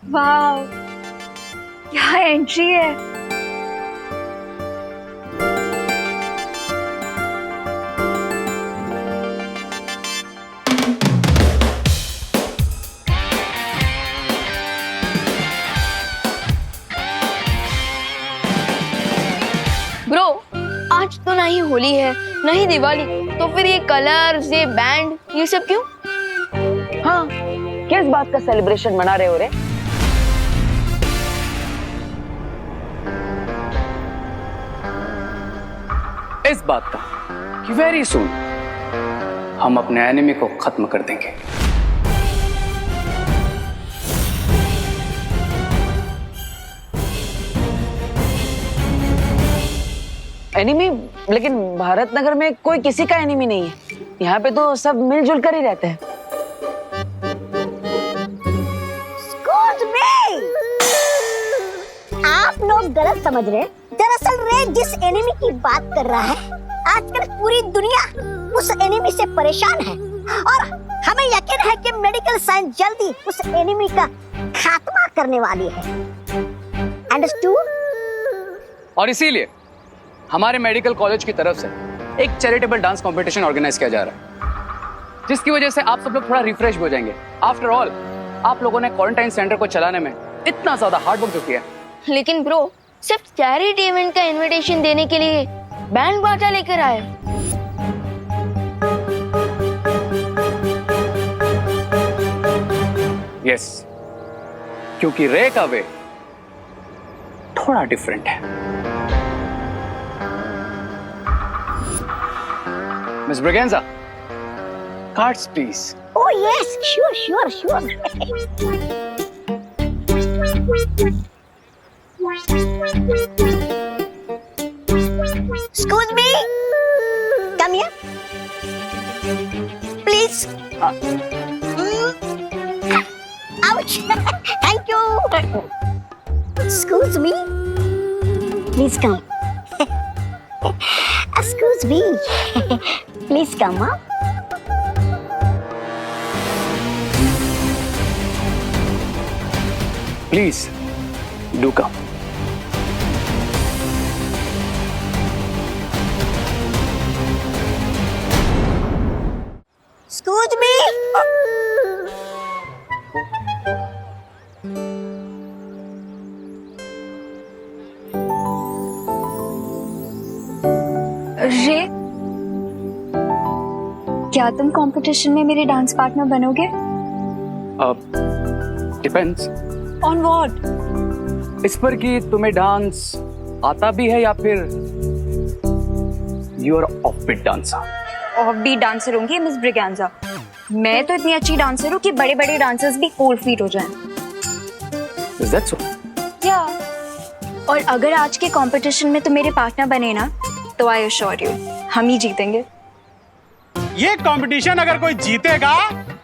वाह क्या एंट्री है। ब्रो आज तो ना ही होली है ना ही दिवाली, तो फिर ये कलर्स, ये बैंड, ये सब क्यों? हाँ, किस बात का सेलिब्रेशन मना रहे हो रे? इस बात का कि वेरी सून हम अपने एनिमी को खत्म कर देंगे। एनिमी? लेकिन भारत नगर में कोई किसी का एनिमी नहीं है। यहाँ पे तो सब मिलजुल कर ही रहते हैं। आप लोग गलत समझ रहे हैं। दरअसल रे जिस एनिमी की बात कर रहा है, आजकल पूरी दुनिया उस एनिमी से परेशान है और हमें यकीन है कि मेडिकल साइंस जल्दी उस एनिमी का खात्मा करने वाली है। अंडरस्टूड? और इसीलिए हमारे मेडिकल कॉलेज की तरफ से एक चैरिटेबल डांस कंपटीशन ऑर्गेनाइज किया जा रहा है, जिसकी वजह से आप सब लोग थोड़ा रिफ्रेश हो जाएंगे। आफ्टर ऑल आप लोगों ने क्वारंटाइन सेंटर को चलाने में इतना ज्यादा हार्ड वर्क जो किया है। लेकिन ब्रो सिर्फ चैरिटी इवेंट का इनविटेशन देने के लिए बैंड बाजा लेकर आए। यस, क्योंकि रे का वे थोड़ा डिफरेंट है। Miss Braganza, cards please. Oh yes, sure. Excuse me. Come here. Please. Ouch. Thank you. Excuse me. Please come. Excuse me. Please come up. Please do come. Excuse me. रे, क्या तुम कंपटीशन में मेरे डांस पार्टनर बनोगे? Depends. On what? इस पर कि तुम्हें डांस आता भी है या फिर you are off beat dancer? Off beat dancer होंगी मिस ब्रिगेंजा। मैं तो इतनी अच्छी डांसर हूँ कि बड़े बड़े डांसर्स भी कोल्ड फीट हो जाएं। Is that so? या और अगर आज के कंपटीशन में तुम मेरे पार्टनर बने ना तो आई अश्योर यू हम ही जीतेंगे। ये कंपटीशन अगर कोई जीतेगा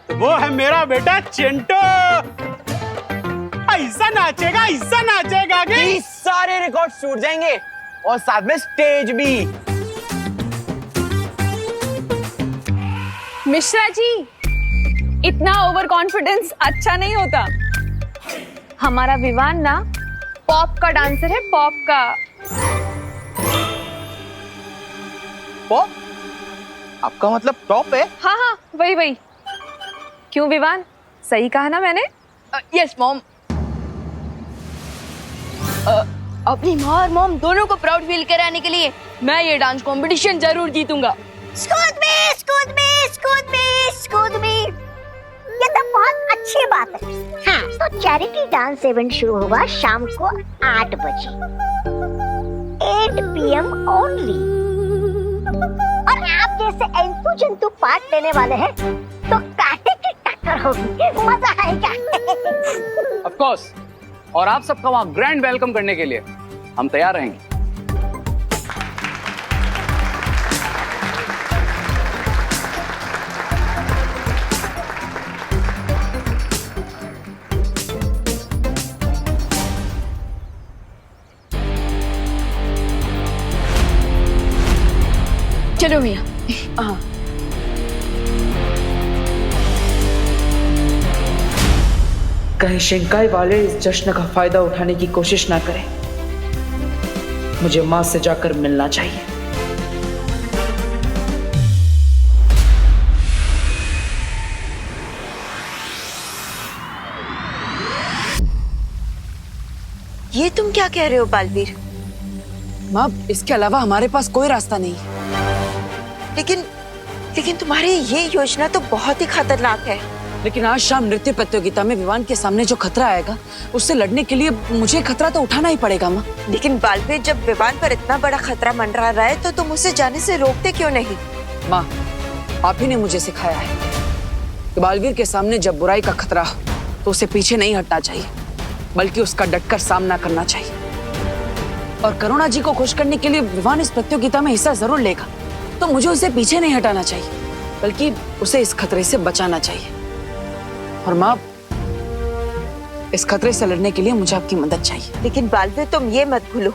तो वो है मेरा बेटा चिंटू। ऐसा नाचेगा कि सारे रिकॉर्ड टूट जाएंगे और साथ में स्टेज भी। मिश्रा जी, इतना ओवर कॉन्फिडेंस अच्छा नहीं होता। हमारा विवान ना पॉप का डांसर है, पॉप का। पॉप? आपका मतलब टॉप है? हाँ हाँ, वही। क्यों विवान, सही कहा ना मैंने? Yes mom. अपनी माँ और मॉम दोनों को प्राउड फील कराने के लिए मैं ये डांस कंपटीशन जरूर जीतूंगा। स्कूद मी। ये तो बहुत अच्छी बात है। हाँ, तो चैरिटी डांस इवेंट शुरू होगा शाम को 8 बजे 8 PM ओनली। और आप जैसे एंतु जंतु पार्ट लेने वाले हैं तो कांटे की टक्कर होगी, मजा आएगा। ऑफ कोर्स, और आप सबका वहाँ ग्रैंड वेलकम करने के लिए हम तैयार रहेंगे। चलो भैया। हाँ, कहीं शिंकाई वाले इस जश्न का फायदा उठाने की कोशिश ना करें। मुझे मां से जाकर मिलना चाहिए। ये तुम क्या कह रहे हो बालवीर? मां, इसके अलावा हमारे पास कोई रास्ता नहीं है। लेकिन तुम्हारी ये योजना तो बहुत ही खतरनाक है। लेकिन आज शाम नृत्य प्रतियोगिता में विवान के सामने जो खतरा आएगा उससे लड़ने के लिए मुझे खतरा तो उठाना ही पड़ेगा माँ। लेकिन बालवीर, जब विवान पर इतना बड़ा खतरा मंडरा रहा है तो तुम उसे जाने से रोकते क्यों नहीं? माँ, आप ही ने मुझे सिखाया है कि बालवीर के सामने जब बुराई का खतरा हो तो उसे पीछे नहीं हटना चाहिए, बल्कि उसका डटकर सामना करना चाहिए। और करुणा जी को खुश करने के लिए विवान इस प्रतियोगिता में हिस्सा जरूर लेगा, तो मुझे उसे पीछे नहीं हटाना चाहिए, बल्कि उसे इस खतरे से बचाना चाहिए। और माँ, इस खतरे से लड़ने के लिए मुझे आपकी मदद चाहिए। लेकिन बालवीर, तुम ये मत भूलो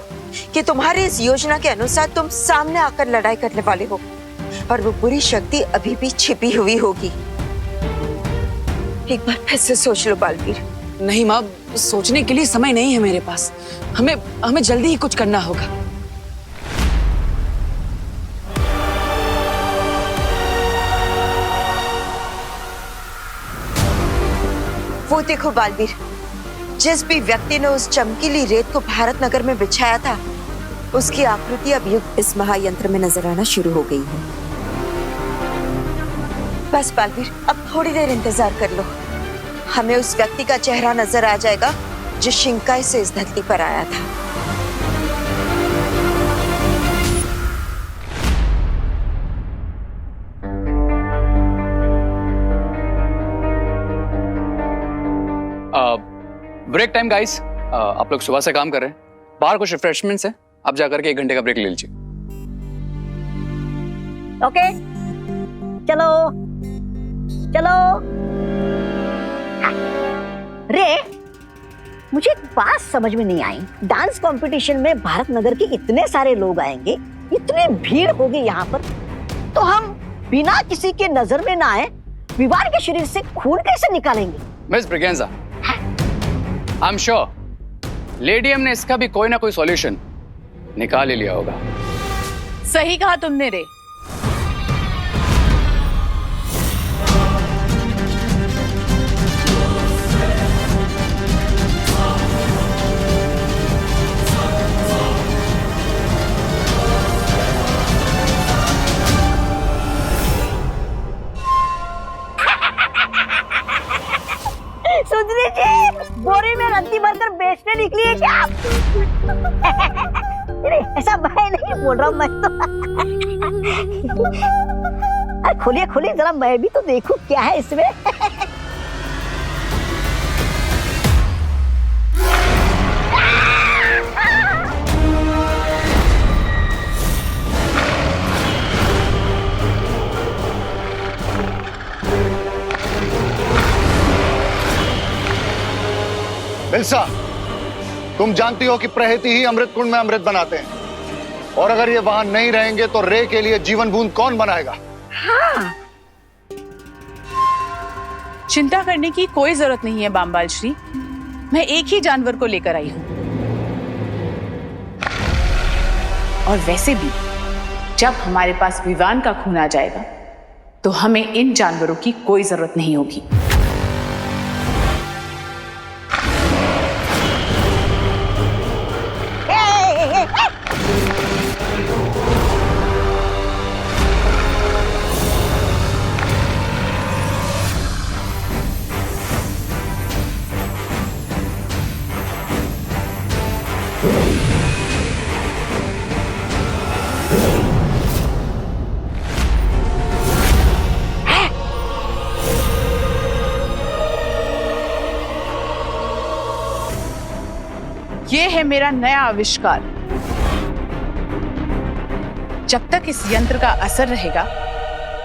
कि तुम्हारी इस योजना के अनुसार तुम सामने आकर लड़ाई करने वाले हो और वो बुरी शक्ति अभी भी छिपी हुई होगी। एक बार फिर से सोच लो बालवीर। नहीं माँ, सोचने के लिए समय नहीं है मेरे पास। हमें जल्दी ही कुछ करना होगा। वो देखो बालवीर, जिस भी व्यक्ति ने उस चमकीली रेत को भारत नगर में बिछाया था, उसकी आकृति अब युग इस महायंत्र में नजर आना शुरू हो गई है। बस बालवीर, अब थोड़ी देर इंतजार कर लो, हमें उस व्यक्ति का चेहरा नजर आ जाएगा जो शिंकाई से इस धरती पर आया था। Break time guys. आप लोग सुबह से काम कर रहे हैं, बाहर कुछ रिफ्रेशमेंट्स है, आप जाकर के 1 घंटे का ब्रेक ले लीजिए। ओके, चलो रे, मुझे एक बात समझ में नहीं आई। डांस कंपटीशन में भारत नगर के इतने सारे लोग आएंगे, इतनी भीड़ होगी यहाँ पर, तो हम बिना किसी के नजर में ना आए विवान के शरीर से खून कैसे निकालेंगे? Miss Braganza, I am sure lady M ने इसका भी कोई ना कोई सॉल्यूशन निकाल ही लिया होगा। सही कहा तुमने रे। सुधरी जी, बोरी में रद्दी भरकर बेचने निकली है क्या? नहीं, ऐसा मैं नहीं बोल रहा हूँ, मैं तो अरे खोलिए खोलिए जरा, मैं भी तो देखूं क्या है इसमें। मिल्सा, तुम जानती हो कि प्रहति ही अमृत कुंड में अमृत बनाते हैं, और अगर ये वहां नहीं रहेंगे तो रे के लिए जीवन बूंद कौन बनाएगा? हाँ। चिंता करने की कोई जरूरत नहीं है बामबाल श्री, मैं एक ही जानवर को लेकर आई हूं। और वैसे भी जब हमारे पास विवान का खून आ जाएगा तो हमें इन जानवरों की कोई जरूरत नहीं होगी। ये है मेरा नया आविष्कार। जब तक इस यंत्र का असर रहेगा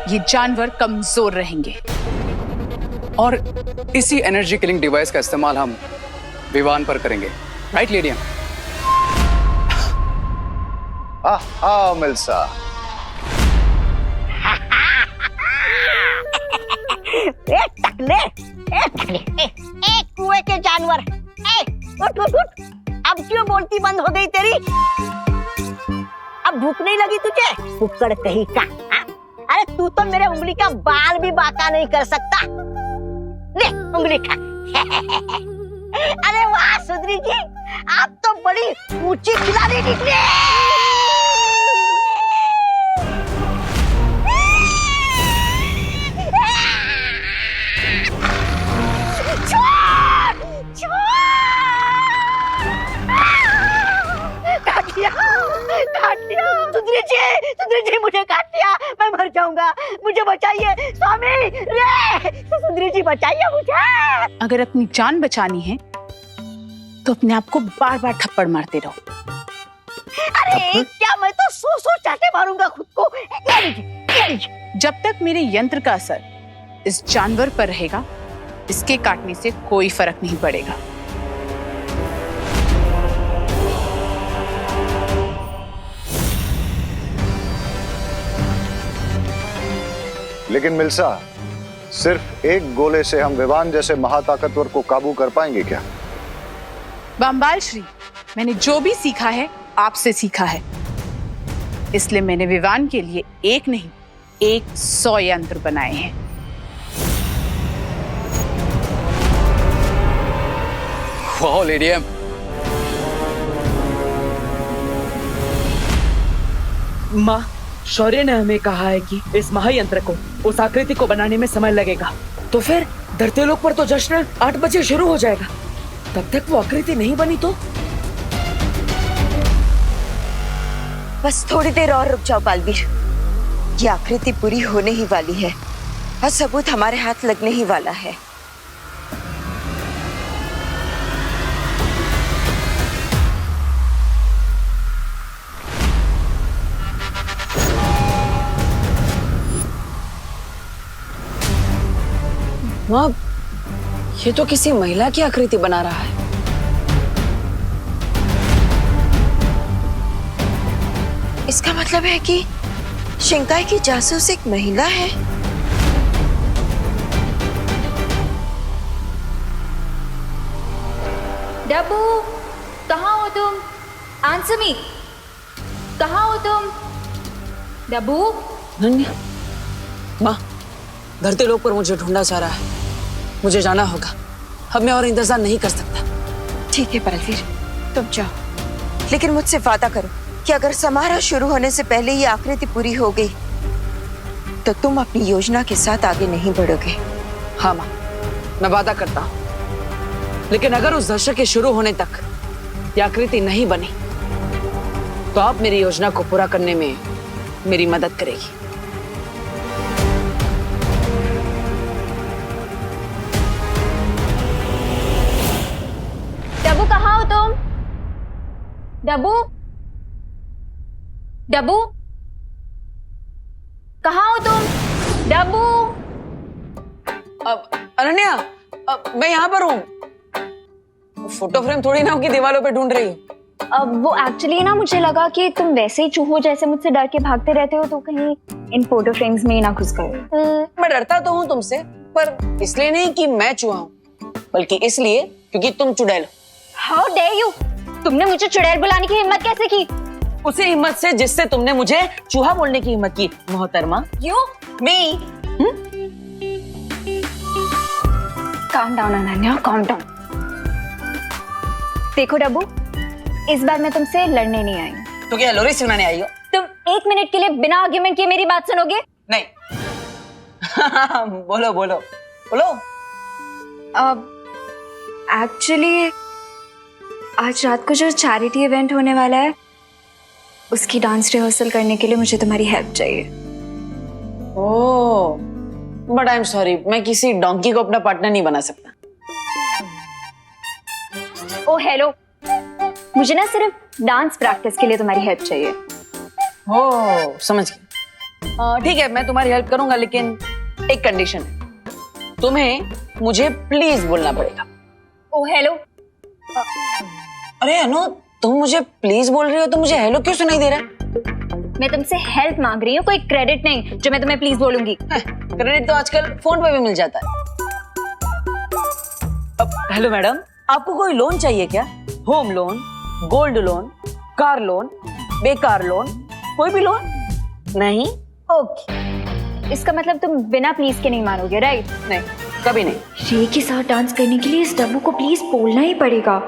ये जानवर कमजोर रहेंगे। और इसी एनर्जी किलिंग डिवाइस का इस्तेमाल हम विवान पर करेंगे, राइट लेडियम? हाँ मिल्सा। एक कुएं के जानवर, उठ उठ उठ, अब क्यों बोलती बंद हो गई तेरी? अब भूख नहीं लगी तुझे? कुक्कड़ कहीं का। अरे तू तो मेरे उंगली का बाल भी बाका नहीं कर सकता। ले उंगली खा। अरे वाह सुंदरी जी, आप तो बड़ी ऊंची खिलाड़ी निकले। सुंदरी जी मुझे काट दिया, मैं मर जाऊंगा, मुझे बचाइए स्वामी, रे सुंदरी जी बचाइए मुझे। अगर अपनी जान बचानी है तो अपने आप को बार बार थप्पड़ मारते रहो। अरे क्या मैं तो सौ चाटे मारूंगा खुद को। ये लीजिए। जब तक मेरे यंत्र का असर इस जानवर पर रहेगा इसके काटने से कोई फर्क नहीं पड़ेगा। लेकिन मिल्सा, सिर्फ एक गोले से हम विवान जैसे महाताकतवर को काबू कर पाएंगे क्या? बामबाल श्री, मैंने जो भी सीखा है आपसे सीखा है, इसलिए मैंने विवान के लिए एक नहीं 100 यंत्र बनाए हैं। वाह लेडियम, माँ, शौर्य ने हमें कहा है कि इस महायंत्र को, उस आकृति को बनाने में समय लगेगा। तो फिर धरतीलोक पर तो जश्न 8 बजे शुरू हो जाएगा। तब तक वो आकृति नहीं बनी तो? बस थोड़ी देर और रुक जाओ बालवीर, ये आकृति पूरी होने ही वाली है और सबूत हमारे हाथ लगने ही वाला है। माँ, ये तो किसी महिला की आकृति बना रहा है। इसका मतलब है कि शिंकाई की जासूस एक महिला है। डब्बू, कहाँ हो तुम? आंसर मी, कहाँ हो तुम? डब्बू? नन्या, माँ, धरतीलोक पर मुझे ढूंढा जा रहा है, मुझे जाना होगा। अब मैं और इंतजार नहीं कर सकता। ठीक है बालवीर, तुम जाओ, लेकिन मुझसे वादा करो कि अगर समारोह शुरू होने से पहले ये आकृति पूरी हो गई तो तुम अपनी योजना के साथ आगे नहीं बढ़ोगे। हाँ माँ, मैं वादा करता हूँ। लेकिन अगर उस दर्शक के शुरू होने तक या आकृति नहीं बनी तो आप मेरी योजना को पूरा करने में मेरी मदद करेगी। डब्बू कहाँ हो तुम? डब्बू डब्बू कहाँ हो तुम? डब्बू अनन्या, मैं यहाँ पर हूँ। फोटो फ्रेम थोड़ी ना की दीवारों पे ढूंढ रही हूँ। अब वो एक्चुअली ना मुझे लगा कि तुम वैसे ही चूहो जैसे मुझसे डर के भागते रहते हो तो कहीं इन फोटो फ्रेम्स में ही ना घुस गए। मैं डरता तो हूँ तुमसे, पर इसलिए नहीं कि मैं चूहा हूँ, बल्कि इसलिए क्योंकि तुम चुड़ैल हो। How dare you! तुमने मुझे चुड़ैल बुलाने की हिम्मत कैसे की? उसी हिम्मत से जिससे तुमने मुझे चूहा बोलने की हिम्मत की, मोहतरमा। You me calm down Ananya, calm down. देखो डब्बू, इस बार मैं तुमसे लड़ने नहीं आई। तो क्या लोरी सुनाने आई हो? तुम 1 मिनट के लिए बिना आर्ग्यूमेंट किए मेरी बात सुनोगे? नहीं। बोलो बोलो बोलो। अब एक्चुअली आज रात को जो चैरिटी इवेंट होने वाला है उसकी डांस रिहर्सल करने के लिए मुझे तुम्हारी हेल्प चाहिए। ओह, बट आई एम सॉरी, मैं किसी डोंकी को अपना पार्टनर नहीं बना सकता। ओ हेलो, मुझे ना सिर्फ डांस प्रैक्टिस के लिए तुम्हारी हेल्प चाहिए। ओह, समझ गया। ठीक है, मैं तुम्हारी हेल्प करूंगा, लेकिन एक कंडीशन है। तुम्हें मुझे प्लीज बोलना पड़ेगा। ओ हेलो। अरे अनु, तुम मुझे प्लीज बोल रही हो तो मुझे हेलो क्यों सुनाई दे रहा है? मैं तुमसे हेल्प मांग रही हूँ, कोई क्रेडिट नहीं जो मैं तुम्हें प्लीज बोलूंगी। क्रेडिट तो आजकल फोन पे भी मिल जाता है। हेलो मैडम, आपको कोई लोन चाहिए क्या? Home loan, gold loan, car loan, बेकार लोन, कोई भी लोन? नहीं? ओके, इसका मतलब तुम बिना प्लीज के नहीं मानोगे, राइट? नहीं, कभी नहीं। रे के साथ डांस करने के लिए इस डब्बू को प्लीज बोलना ही पड़ेगा।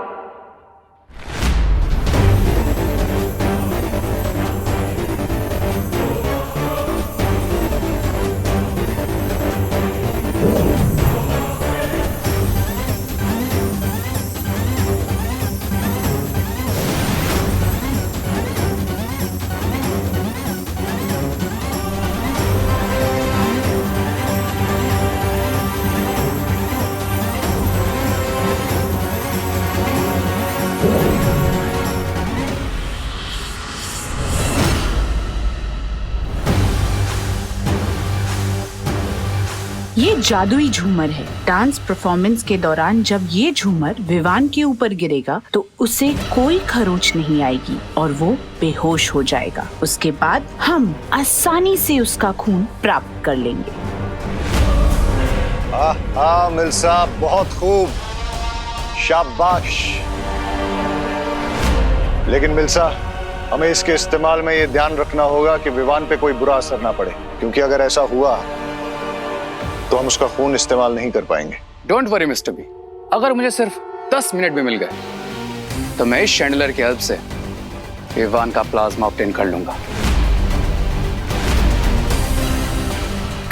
ये जादुई झूमर है। डांस परफॉर्मेंस के दौरान जब ये झूमर विवान के ऊपर गिरेगा तो उसे कोई खरोच नहीं आएगी और वो बेहोश हो जाएगा। उसके बाद हम आसानी से उसका खून प्राप्त कर लेंगे। हाँ मिल्सा, बहुत खूब, शाबाश। लेकिन मिल्सा, हमें इसके इस्तेमाल में ये ध्यान रखना होगा कि विवान पे कोई बुरा असर ना पड़े, क्योंकि अगर ऐसा हुआ तो हम उसका खून इस्तेमाल नहीं कर पाएंगे। डोंट वरी मिस्टर बी, अगर मुझे सिर्फ 10 मिनट भी मिल गए तो मैं इस शैंडलर की हेल्प से विवान का प्लाज्मा ऑब्टेन कर लूंगा।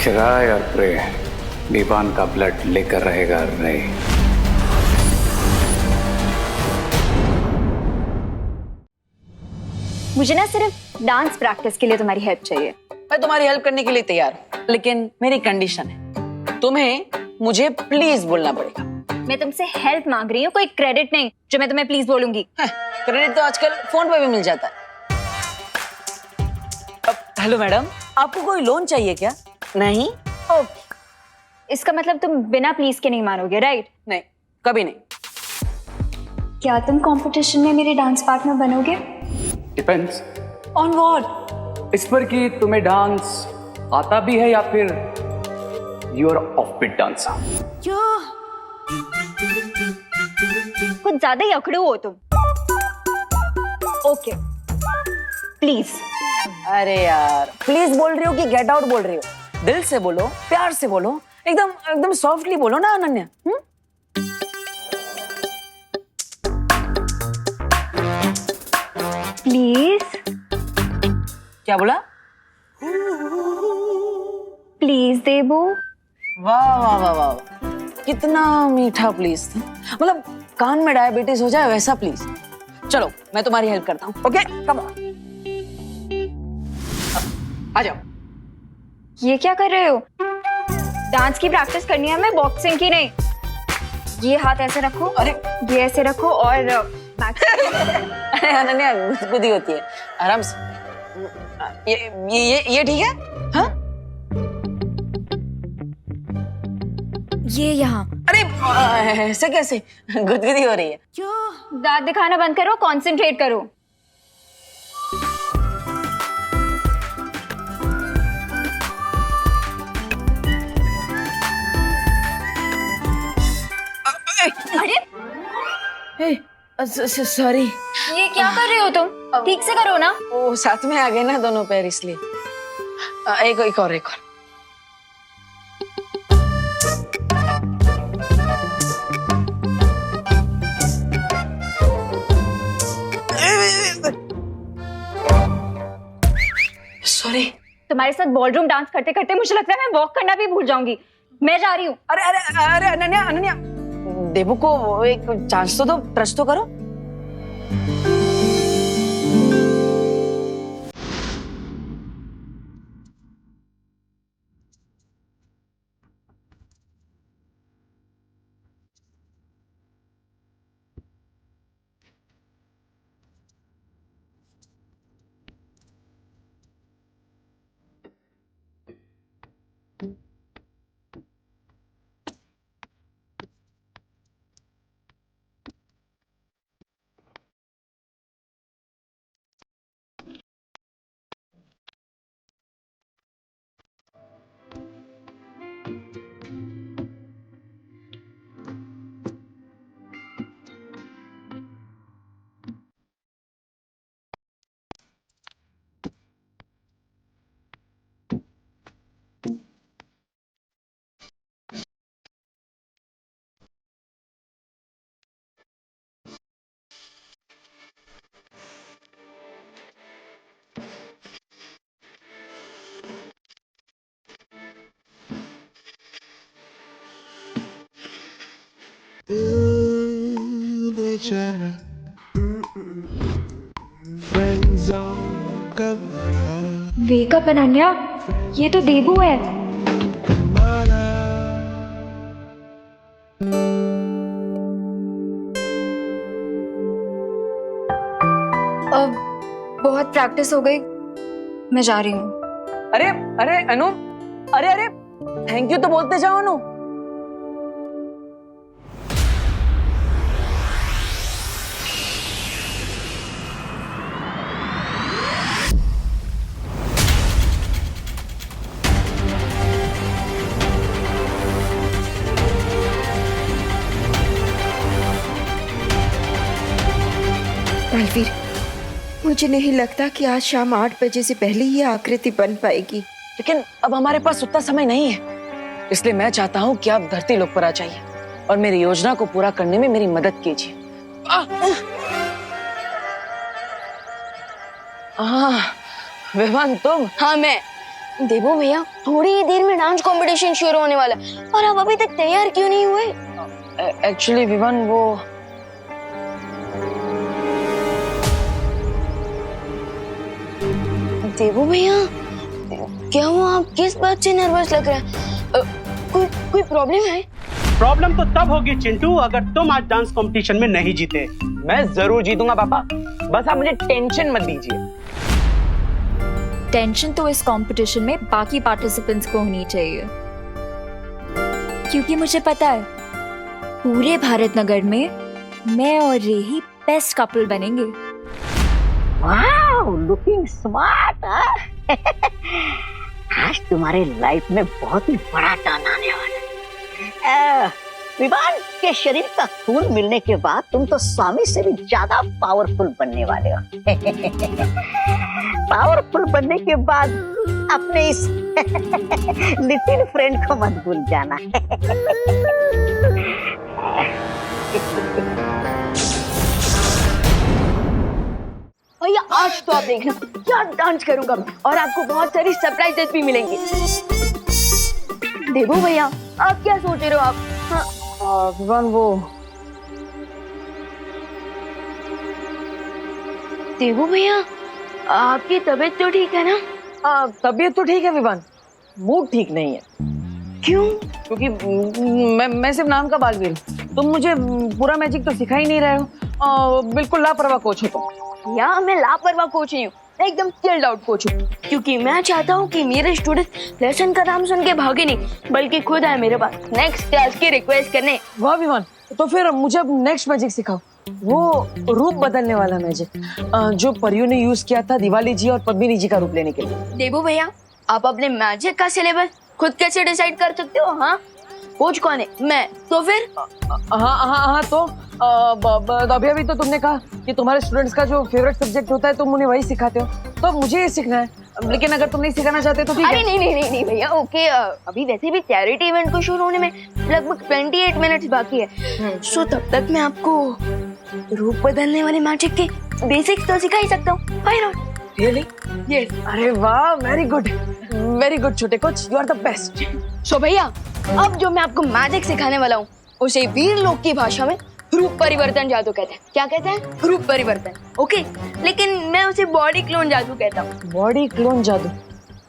खिराय और प्रे विवान का ब्लड लेकर रहेगा रे। मुझे ना सिर्फ डांस प्रैक्टिस के लिए तुम्हारी हेल्प चाहिए। मैं तुम्हारी हेल्प करने के लिए तैयार हूँ, लेकिन मेरी कंडीशन है, तुम्हें मुझे प्लीज बोलना पड़ेगा। मैं तुमसे हेल्प मांग रही हूँ, कोई क्रेडिट नहीं जो मैं तुम्हें प्लीज बोलूंगी। क्रेडिट तो आजकल फोन पे भी मिल जाता है। हेलो मैडम, आपको कोई लोन चाहिए क्या? नहीं? ओके, इसका मतलब तुम बिना प्लीज के नहीं मानोगे, राइट? नहीं, कभी नहीं। क्या तुम कंपटीशन में मेरे डांस पार्टनर बनोगे? Depends on what? इस पर कि तुम्हें डांस आता भी है या फिर you are off beat dancer. कुछ ज्यादा ही अकड़ू हो तुम। Okay, please. अरे यार, प्लीज बोल रही हो कि गेट आउट बोल रही हो? दिल से बोलो, प्यार से बोलो, एकदम एकदम सॉफ्टली बोलो ना अनन्या। प्लीज। क्या बोला? प्लीज देबू। वाह वाह वाह वाह, कितना मीठा प्लीज था। मतलब कान में डायबिटीज हो जाए वैसा प्लीज। चलो मैं तुम्हारी हेल्प करता हूँ। ओके कम ऑन, आ जाओ। ये क्या कर रहे हो? डांस की प्रैक्टिस करनी है हमें, बॉक्सिंग की नहीं। ये हाथ ऐसे रखो, अरे ये ऐसे रखो और अरे अनन्या गुदगुदी होती है, आराम से। ये ठीक है? हाँ ये यहाँ। अरे ऐसे कैसे? गुदगुदी हो रही है। दांत दिखाना बंद करो, कंसंट्रेट करो। अरे सॉरी। ये क्या कर रहे हो तुम? ठीक से करो ना। वो साथ में आ गए ना दोनों पैर, इसलिए। एक और। सॉरी। तुम्हारे साथ बॉलरूम डांस करते करते मुझे लगता है मैं वॉक करना भी भूल जाऊंगी। मैं जा रही हूँ। अरे अनन्या देवू को एक चांस तो दो, ट्रस्ट तो करो। वेक अप अनन्या, ये तो देबू है। अब बहुत प्रैक्टिस हो गई, मैं जा रही हूँ। अरे अनु, अरे थैंक यू तो बोलते जाओ अनु। बलवीर, मुझे नहीं लगता कि आज शाम 8 बजे से पहले ये आकृति बन पाएगी। लेकिन अब हमारे पास उतना समय नहीं है, इसलिए मैं चाहता हूँ कि आप धरती लोक पर आ जाइए और मेरी योजना को पूरा करने में मेरी मदद कीजिए। विवान तुम? हाँ मैं। देवो भैया, थोड़ी ही देर में डांस कंपटीशन शुरू होने वाला है और आप अभी तक तैयार क्यों नहीं हुए? एक्चुअली विवान वो देवो भैया, क्या हुआ? आप किस बात से नर्वस लग रहे हैं? कोई प्रॉब्लम है? प्रॉब्लम तो तब होगी चिंटू अगर तुम आज डांस कंपटीशन में नहीं जीते। मैं जरूर जीतूंगा पापा, बस आप मुझे टेंशन मत दीजिए। टेंशन तो इस कंपटीशन में बाकी पार्टिसिपेंट्स को होनी चाहिए, क्योंकि मुझे पता है पूरे भारत नगर में मैं और रेही बेस्ट कपल बनेंगे। Wow, looking smart. आज तुम्हारे लाइफ में बहुत ही बड़ा टर्न आने वाला है। विवान के शरीर का खून मिलने के बाद तुम तो स्वामी से भी ज्यादा पावरफुल बनने वाले हो। पावरफुल बनने के बाद अपने इस लिटिल फ्रेंड को मत भूल जाना। भैया आज तो आप देखना क्या डांस करूंगा मैं, और आपको बहुत सारी सरप्राइजेस भी मिलेंगे। देवो भैया, आप क्या सोच रहे हो आप? हाँ विवान वो देवू भैया, आपकी तबीयत तो ठीक है ना? तबीयत तो ठीक है विवान, मूड ठीक नहीं है। क्यों? क्योंकि मैं सिर्फ नाम का बालवीर हूँ। तुम मुझे पूरा मैजिक तो सिखा ही नहीं रहे हो। बिल्कुल लापरवाह कोच हो तुम। या मैं लापरवाह कोच नहीं हूँ, मैं एकदम चिल्ड आउट कोच हूँ, क्योंकि मैं चाहता हूँ कि मेरे स्टूडेंट लेसन का नाम सुन के भागे नहीं, बल्कि खुद आए मेरे पास नेक्स्ट क्लास की रिक्वेस्ट करने। वाह विवान, तो फिर मुझे अब नेक्स्ट मैजिक सिखाओ, वो रूप बदलने वाला मैजिक जो परियों ने यूज किया था दिवाली जी और पद्मिनी जी का रूप लेने के लिए। देवू भैया, आप अपने मैजिक का सिलेबस खुद कैसे डिसाइड कर सकते हो? हाँ, कोच कौन है? मैं। तो फिर हाँ तो अभी तो तुमने कहा कि तुम्हारे स्टूडेंट्स का जो फेवरेट सब्जेक्ट होता है तुम उन्हें वही सिखाते हो, तो अब मुझे ये सीखना है। लेकिन अगर तुम नहीं सिखाना चाहते तो ठीक है। अरे नहीं भैया, ओके। अभी वैसे भी चैरिटी इवेंट को शुरू होने में लगभग 28 मिनट बाकी है, सो तब तक मैं आपको रूप बदलने वाले मैजिक के बेसिक्स तो सिखा ही सकता हूँ। Why not? रियली? यस। अरे वाह, वेरी गुड छोटे coach, you are the best. So भैया, अब जो मैं आपको मैजिक सिखाने वाला हूँ उसे वीर लोग की भाषा में रूप परिवर्तन जादू कहते हैं। क्या कहते हैं? रूप परिवर्तन। ओके, लेकिन मैं उसे बॉडी क्लोन जादू कहता हूँ। बॉडी क्लोन जादू,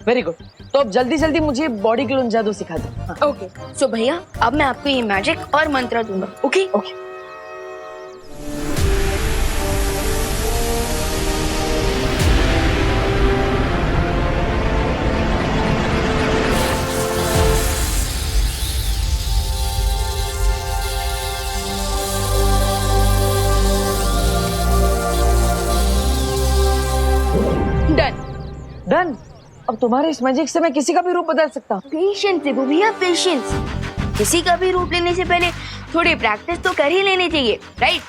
वेरी गुड। तो अब जल्दी मुझे बॉडी क्लोन जादू सिखा दो। ओके, सो भैया, अब मैं आपको ये मैजिक और मंत्र दूंगा। ओके? डन। अब तुम्हारे इस मैजिक से मैं किसी का भी रूप बदल सकता हूँ। पेशेंस देवू भैया, पेशेंस। किसी का भी रूप लेने से पहले थोड़ी प्रैक्टिस तो कर ही लेनी चाहिए, राइट?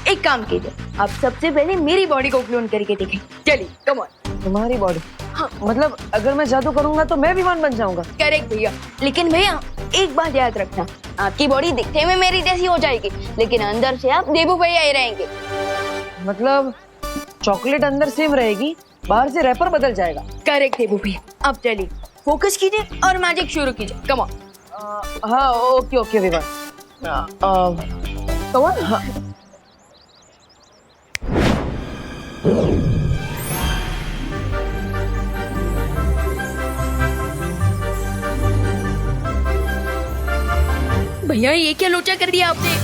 एक काम कीजिए, आप सबसे पहले मेरी बॉडी को क्लोन करके देखें। चलिए, कम ऑन। तुम्हारी बॉडी? हाँ। मतलब अगर मैं जादू करूंगा तो मैं विमान बन जाऊंगा? करेक्ट भैया, लेकिन भैया एक बात याद रखना, आपकी बॉडी दिखने में मेरी जैसी हो जाएगी, लेकिन अंदर से आप देवू भैया ही रहेंगे। मतलब चॉकलेट अंदर सेम रहेगी, बाहर से रैपर बदल जाएगा। करेक्ट देवू भैया। अब चलिए, फोकस कीजिए और मैजिक शुरू कीजिए। Come on. हाँ, ओके विवान। Come on. हाँ। भैया, ये क्या लोचा कर दिया आपने?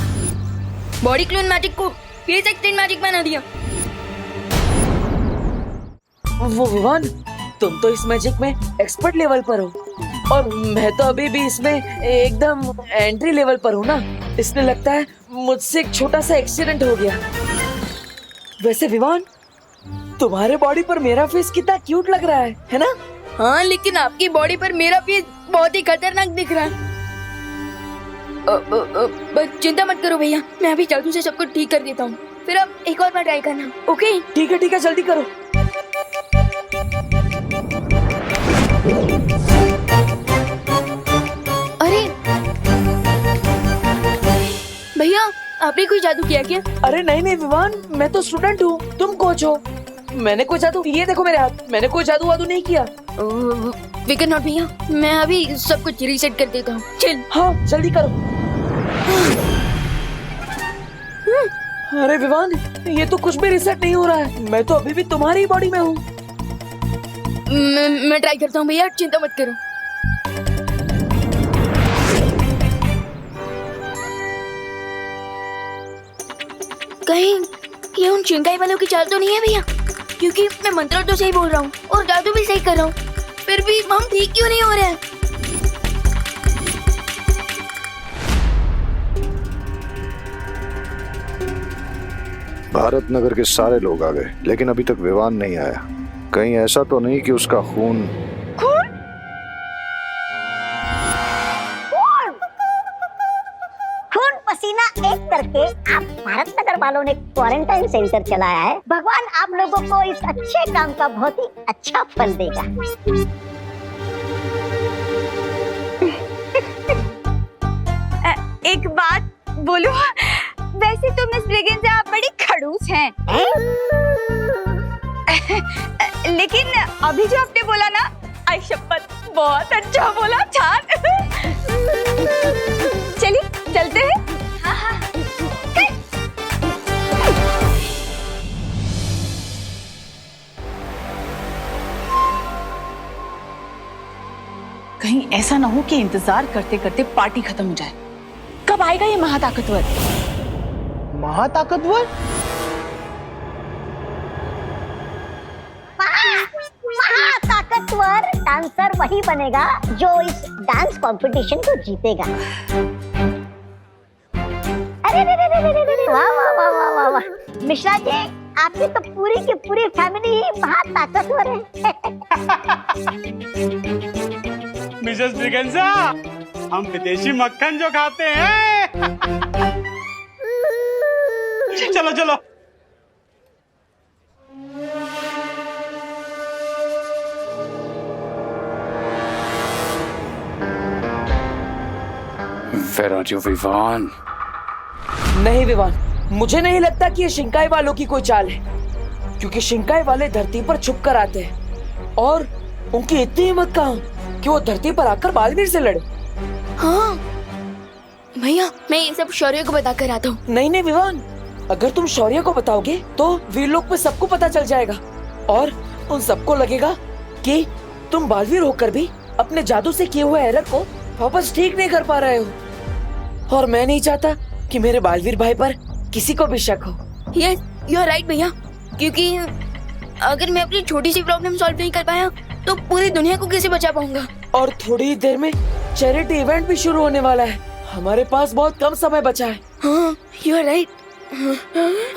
बॉडी क्लोन मैजिक को फेस एक्सटेंड मैजिक बना दिया। वो विवान, तुम तो इस मैजिक में एक्सपर्ट लेवल पर हो और मैं तो अभी भी इसमें एकदम एंट्री लेवल पर हूँ ना, इसलिए लगता है मुझसे एक छोटा सा एक्सीडेंट हो गया। वैसे विवान, तुम्हारे बॉडी पर मेरा फेस कितना क्यूट लग रहा है ना? हाँ, लेकिन आपकी बॉडी पर मेरा फेस बहुत ही खतरनाक दिख रहा है। बस चिंता मत करो भैया, मैं अभी जादू से सब कुछ ठीक कर देता हूँ, फिर अब एक और बार ट्राई करना। ओके? ठीक है, जल्दी करो। अरे भैया, आपने कोई जादू किया क्या? अरे नहीं विवान, मैं तो स्टूडेंट हूँ, तुम कोच हो। मैंने कोई जादू, ये देखो मेरे हाथ, मैंने कोई जादू वादू नहीं किया। वी कैन नॉट भैया, मैं अभी सब कुछ रीसेट कर देता हूँ। चल। हाँ, जल्दी करो। अरे विवान, ये तो कुछ भी रीसेट नहीं हो रहा है, मैं तो अभी भी तुम्हारी बॉडी में हूँ। मैं ट्राई करता हूँ भैया, चिंता मत करो। कहीं ये उन चिंगाई वालों की चाल तो नहीं है भैया? क्योंकि मैं मंत्र तो सही बोल रहा हूँ और जादू भी सही कर रहा हूँ, फिर भी हम ठीक क्यों नहीं हो रहे हैं? भारत नगर के सारे लोग आ गए, लेकिन अभी तक विवान नहीं आया। कहीं ऐसा तो नहीं कि उसका खून पसीना एक करके आप भारत नगर वालों ने क्वारंटाइन सेंटर चलाया है। भगवान आप लोगों को इस अच्छे काम का बहुत ही अच्छा फल देगा। एक बात बोलूं, वैसे तो मिस ब्रिगेन से आप बड़ी खड़ूस हैं। लेकिन अभी जो आपने बोला ना, आई शपथ बहुत अच्छा बोला, छान। चलिए चलते हैं। कहीं ऐसा ना हो कि इंतजार करते करते पार्टी खत्म हो जाए। कब आएगा ये महाताकतवर? महाताकतवर? महाताकतवर डांसर वही बनेगा जो इस डांस कंपटीशन को जीतेगा। अरे वाह वाह वाह वाह वाह वाह, मिश्रा जी आपकी तो पूरी की पूरी फैमिली ही महाताकतवर है। मिसेस ब्रिगेंजा, हम विदेशी मक्खन जो खाते हैं। चलो चलो। Where are you, Vivaan? नहीं विवान, मुझे नहीं लगता कि ये शिंकाई वालों की कोई चाल है, क्योंकि शिंकाई वाले धरती पर छुप कर आते हैं और उनकी इतनी हिम्मत कहाँ कि वो धरती पर आकर बालवीर से लड़े। हाँ भैया, मैं ये सब शौर्य को बता कर आता हूँ। नहीं नहीं विवान, अगर तुम शौर्य को बताओगे तो वीरलोक में सबको पता चल जाएगा और उन सबको लगेगा कि तुम बालवीर होकर भी अपने जादू से किए हुए एरर को वापस ठीक नहीं कर पा रहे हो, और मैं नहीं चाहता कि मेरे बालवीर भाई पर किसी को भी शक हो। यस, यू आर राइट भैया, क्योंकि अगर मैं अपनी छोटी सी प्रॉब्लम सॉल्व नहीं कर पाया तो पूरी दुनिया को कैसे बचा पाऊंगा। और थोड़ी ही देर में चैरिटी इवेंट भी शुरू होने वाला है, हमारे पास बहुत कम समय बचा है। हाँ, यू आर राइट।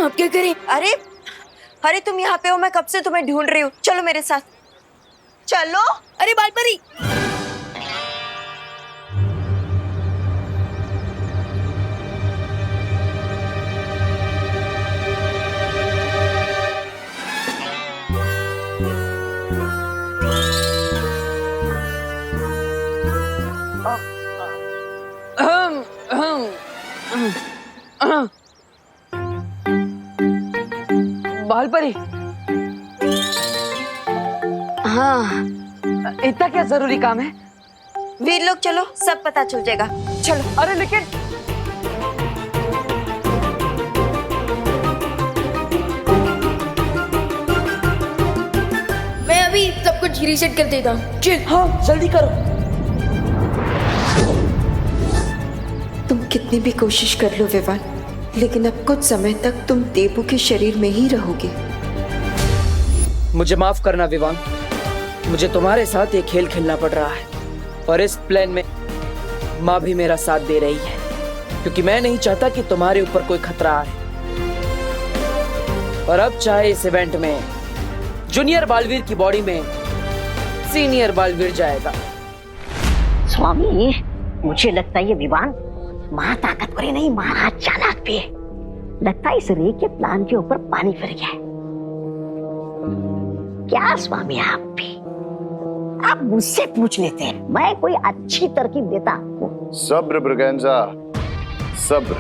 अब क्या करें? अरे अरे तुम यहाँ पे हो, मैं कब से तुम्हें ढूंढ रही हूँ। चलो मेरे साथ चलो। अरे बालपरी, बालपरी, हाँ इतना क्या जरूरी काम है? वीर लोग चलो, सब पता चल जाएगा। चलो। अरे लेकिन मैं अभी सब कुछ रीसेट कर देता हूँ। हाँ जल्दी करो। तुम कितनी भी कोशिश कर लो विवान, लेकिन अब कुछ समय तक तुम देबू के शरीर में ही रहोगे। मुझे माफ करना विवान, मुझे तुम्हारे साथ ये खेल खेलना पड़ रहा है और इस प्लान में माँ भी मेरा साथ दे रही है, क्योंकि मैं नहीं चाहता कि तुम्हारे ऊपर कोई खतरा आए। और अब चाहे इस इवेंट में जूनियर बालवीर की बॉडी में सीनियर बालवीर जाएगा। स्वामी, मुझे लगता है ये विवान महाताकतवर ही नहीं, महा चालाक भी है। लगता है इस रे के प्लान के ऊपर पानी फिर गया है। क्या स्वामी, आप भी आप मुझसे पूछ लेते हैं, मैं कोई अच्छी तरकीब देता आपको। सब्र ब्रिगेंजा, सब्र।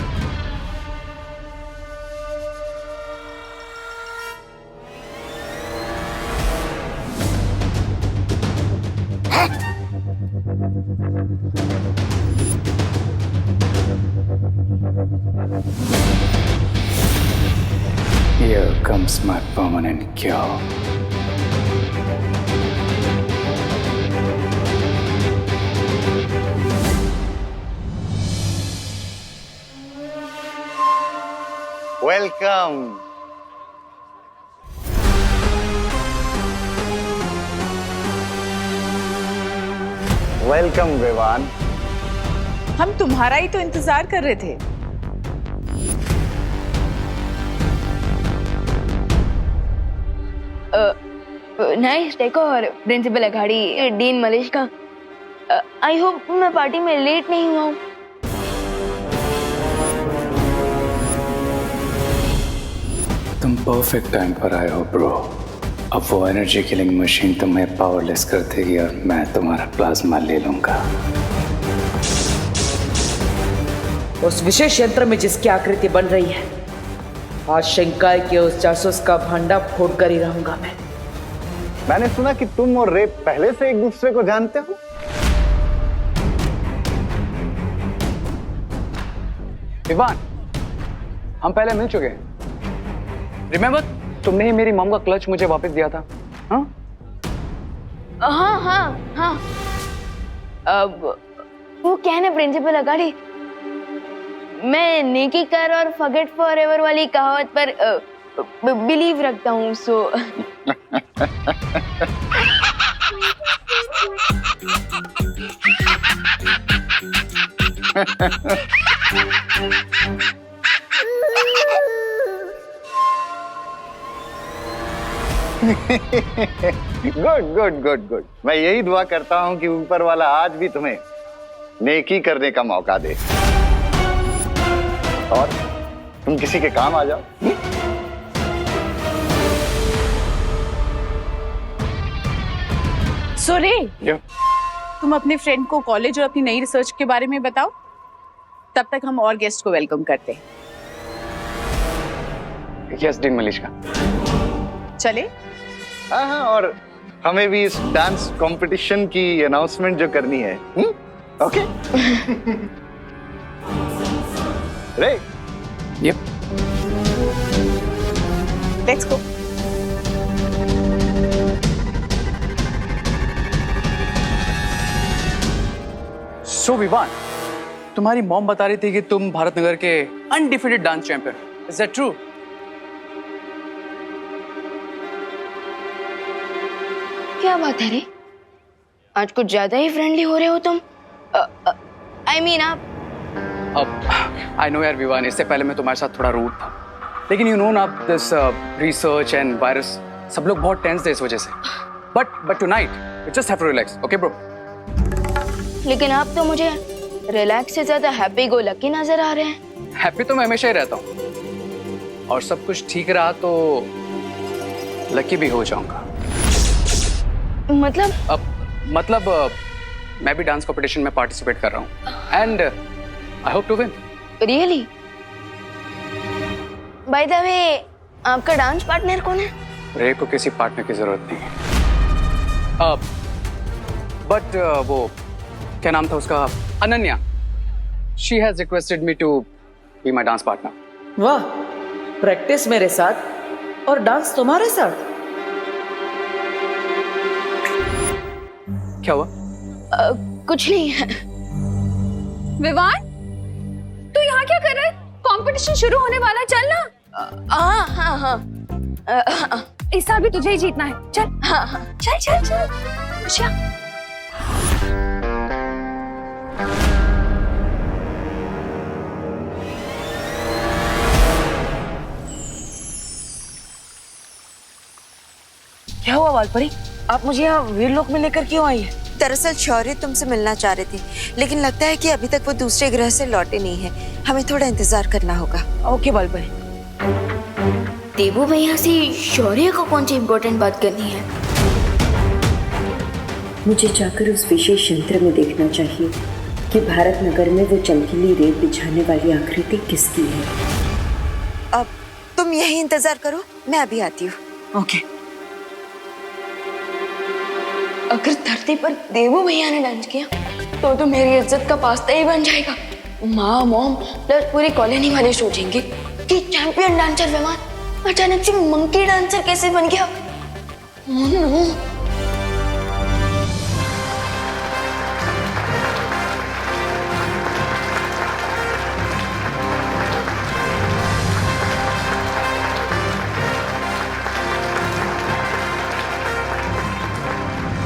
Here comes my permanent cure. Welcome. Welcome Vivaan. हम तुम्हारा ही तो इंतजार कर रहे थे। Nice decor, principal Aghadi, dean Malesh का। आई होप मैं पार्टी में लेट नहीं हुआ हूँ। तुम परफेक्ट टाइम पर आए हो ब्रो। अब वो एनर्जी किलिंग मशीन तुम्हें पावरलेस कर देगी और मैं तुम्हारा प्लाज्मा ले लूंगा। उस विशेष यंत्र में जिसकी आकृति बन रही है, आज शिंकाई के उस जासूस का भंडा फोड़ कर ही रहूंगा मैं। मैंने सुना कि तुम और रे पहले से एक दूसरे को जानते हो। विवान, हम पहले मिल चुके हैं। रिमेम्बर, तुमने ही मेरी मॉम का क्लच मुझे वापस दिया था। हाँ हाँ हाँ हाँ। अब वो क्या है ना प्रिंसिपल अगाड़ी, मैं नेकी कर और फॉरगेट फॉरएवर वाली कहावत पर बिलीव रखता हूँ, so good good good good. मैं यही दुआ करता हूं कि ऊपर वाला आज भी तुम्हें नेकी करने का मौका दे और तुम किसी के काम आ जाओ। सोरे, तुम अपने फ्रेंड को कॉलेज और अपनी नई रिसर्च के बारे में बताओ, तब तक हम और गेस्ट को वेलकम करते हैं। Yes dean Malishka. चले? हाँ, और हमें भी इस डांस कंपटीशन की अनाउंसमेंट जो करनी है। ओके। रे यप, लेट्स गो। सो विवान, तुम्हारी मॉम बता रही थी कि तुम भारत नगर के undefeated dance champion, is that true? क्या बात है रे, आज कुछ ज्यादा ही फ्रेंडली हो रहे हो तुम। आई मीन आप। अब आई नो यार विवान, इससे पहले मैं तुम्हारे साथ थोड़ा रूड था, लेकिन यू नो ना दिस रिसर्च एंड वायरस, सब लोग बहुत टेंस थे इस वजह से। But tonight you just have to relax, okay bro? लेकिन आप तो मुझे रिलैक्स से ज्यादा हैप्पी गो लकी नजर आ रहे हैं। हैप्पी तो मैं हमेशा ही रहता हूँ, और सब कुछ ठीक रहा तो लकी भी हो जाऊंगा। मतलब मैं भी डांस कंपटीशन में पार्टिसिपेट कर रहा हूँ and I hope to win. Really? By the way, आपका डांस पार्टनर कौन है? रे को किसी पार्टनर की जरूरत नहीं है। बट वो क्या नाम था उसका, Ananya, she has requested me to be my dance partner. वाह, प्रैक्टिस मेरे साथ और डांस तुम्हारे साथ? क्या हुआ? कुछ नहीं है। विवान, तू यहाँ क्या कर रहा है? कंपटीशन शुरू होने वाला, चल ना। हाँ। इस साल भी तुझे ही जीतना है, चल। हाँ। चल। खुशियाँ। क्या हुआ वालपरी, आप मुझे यहाँ वीरलोक में लेकर क्यों आई है? दरअसल शौर्य तुमसे मिलना चाह रहे थे, लेकिन लगता है कि अभी तक वो दूसरे ग्रह से लौटे नहीं है। हमें थोड़ा इंतजार करना होगा। ओके वालपरी। देवू भैया से शौर्य को कौन सी इम्पोर्टेंट बात करनी है? मुझे जाकर उस विशेष यंत्र में देखना चाहिए कि भारत नगर में वो चमकीली रेत बिछाने वाली आकृति किसकी है। अब तुम यही इंतजार करो, मैं अभी आती हूँ। ओके। अगर धरती पर देवू भैया ने डांस किया तो मेरी इज्जत का पास्ता ही बन जाएगा। माँ, मॉम प्लस पूरी कॉलोनी वाले सोचेंगे कि चैंपियन डांसर विमान अचानक से मंकी डांसर कैसे बन गया।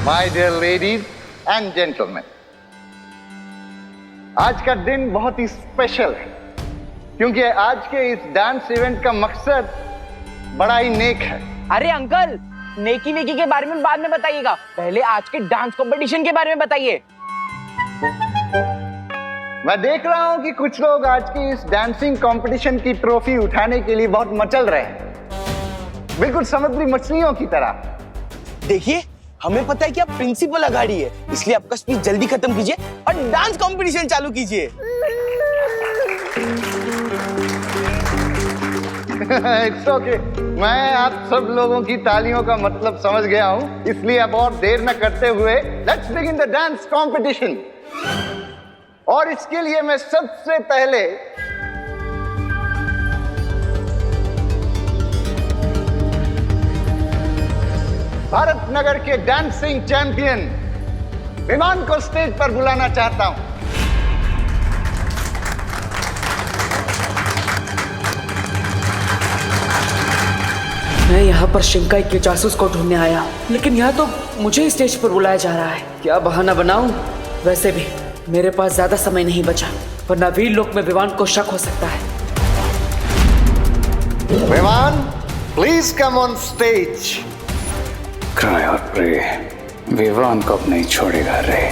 My dear ladies and gentleman, आज का दिन बहुत ही स्पेशल है क्योंकि आज के इस डांस इवेंट का मकसद बड़ा ही नेक है। अरे अंकल, नेकी वेकी के बारे में बाद में बताइएगा, पहले आज के डांस कंपटीशन के बारे में बताइए। मैं देख रहा हूं कि कुछ लोग आज की इस डांसिंग कंपटीशन की ट्रॉफी उठाने के लिए बहुत मचल रहे हैं, बिल्कुल समुद्री मछलियों की तरह। देखिए, हमें पता है कि आप प्रिंसिपल अगाड़ी है, इसलिए आपका स्पीच जल्दी खत्म कीजिए और डांस कंपटीशन चालू कीजिए। इट्स ओके, मैं आप सब लोगों की तालियों का मतलब समझ गया हूं, इसलिए अब और देर न करते हुए let's begin the dance competition. और इसके लिए मैं सबसे पहले भारत नगर के डांसिंग चैंपियन विमान को स्टेज पर बुलाना चाहता हूं। मैं यहाँ पर शिंकाई के जासूस को ढूंढने आया, लेकिन यहाँ तो मुझे ही स्टेज पर बुलाया जा रहा है। क्या बहाना बनाऊं? वैसे भी मेरे पास ज्यादा समय नहीं बचा, वरना वीर लोक में विवान को शक हो सकता है। विमान, please come on stage. Cry और प्रे, विवान को अब नहीं छोड़ेगा रे।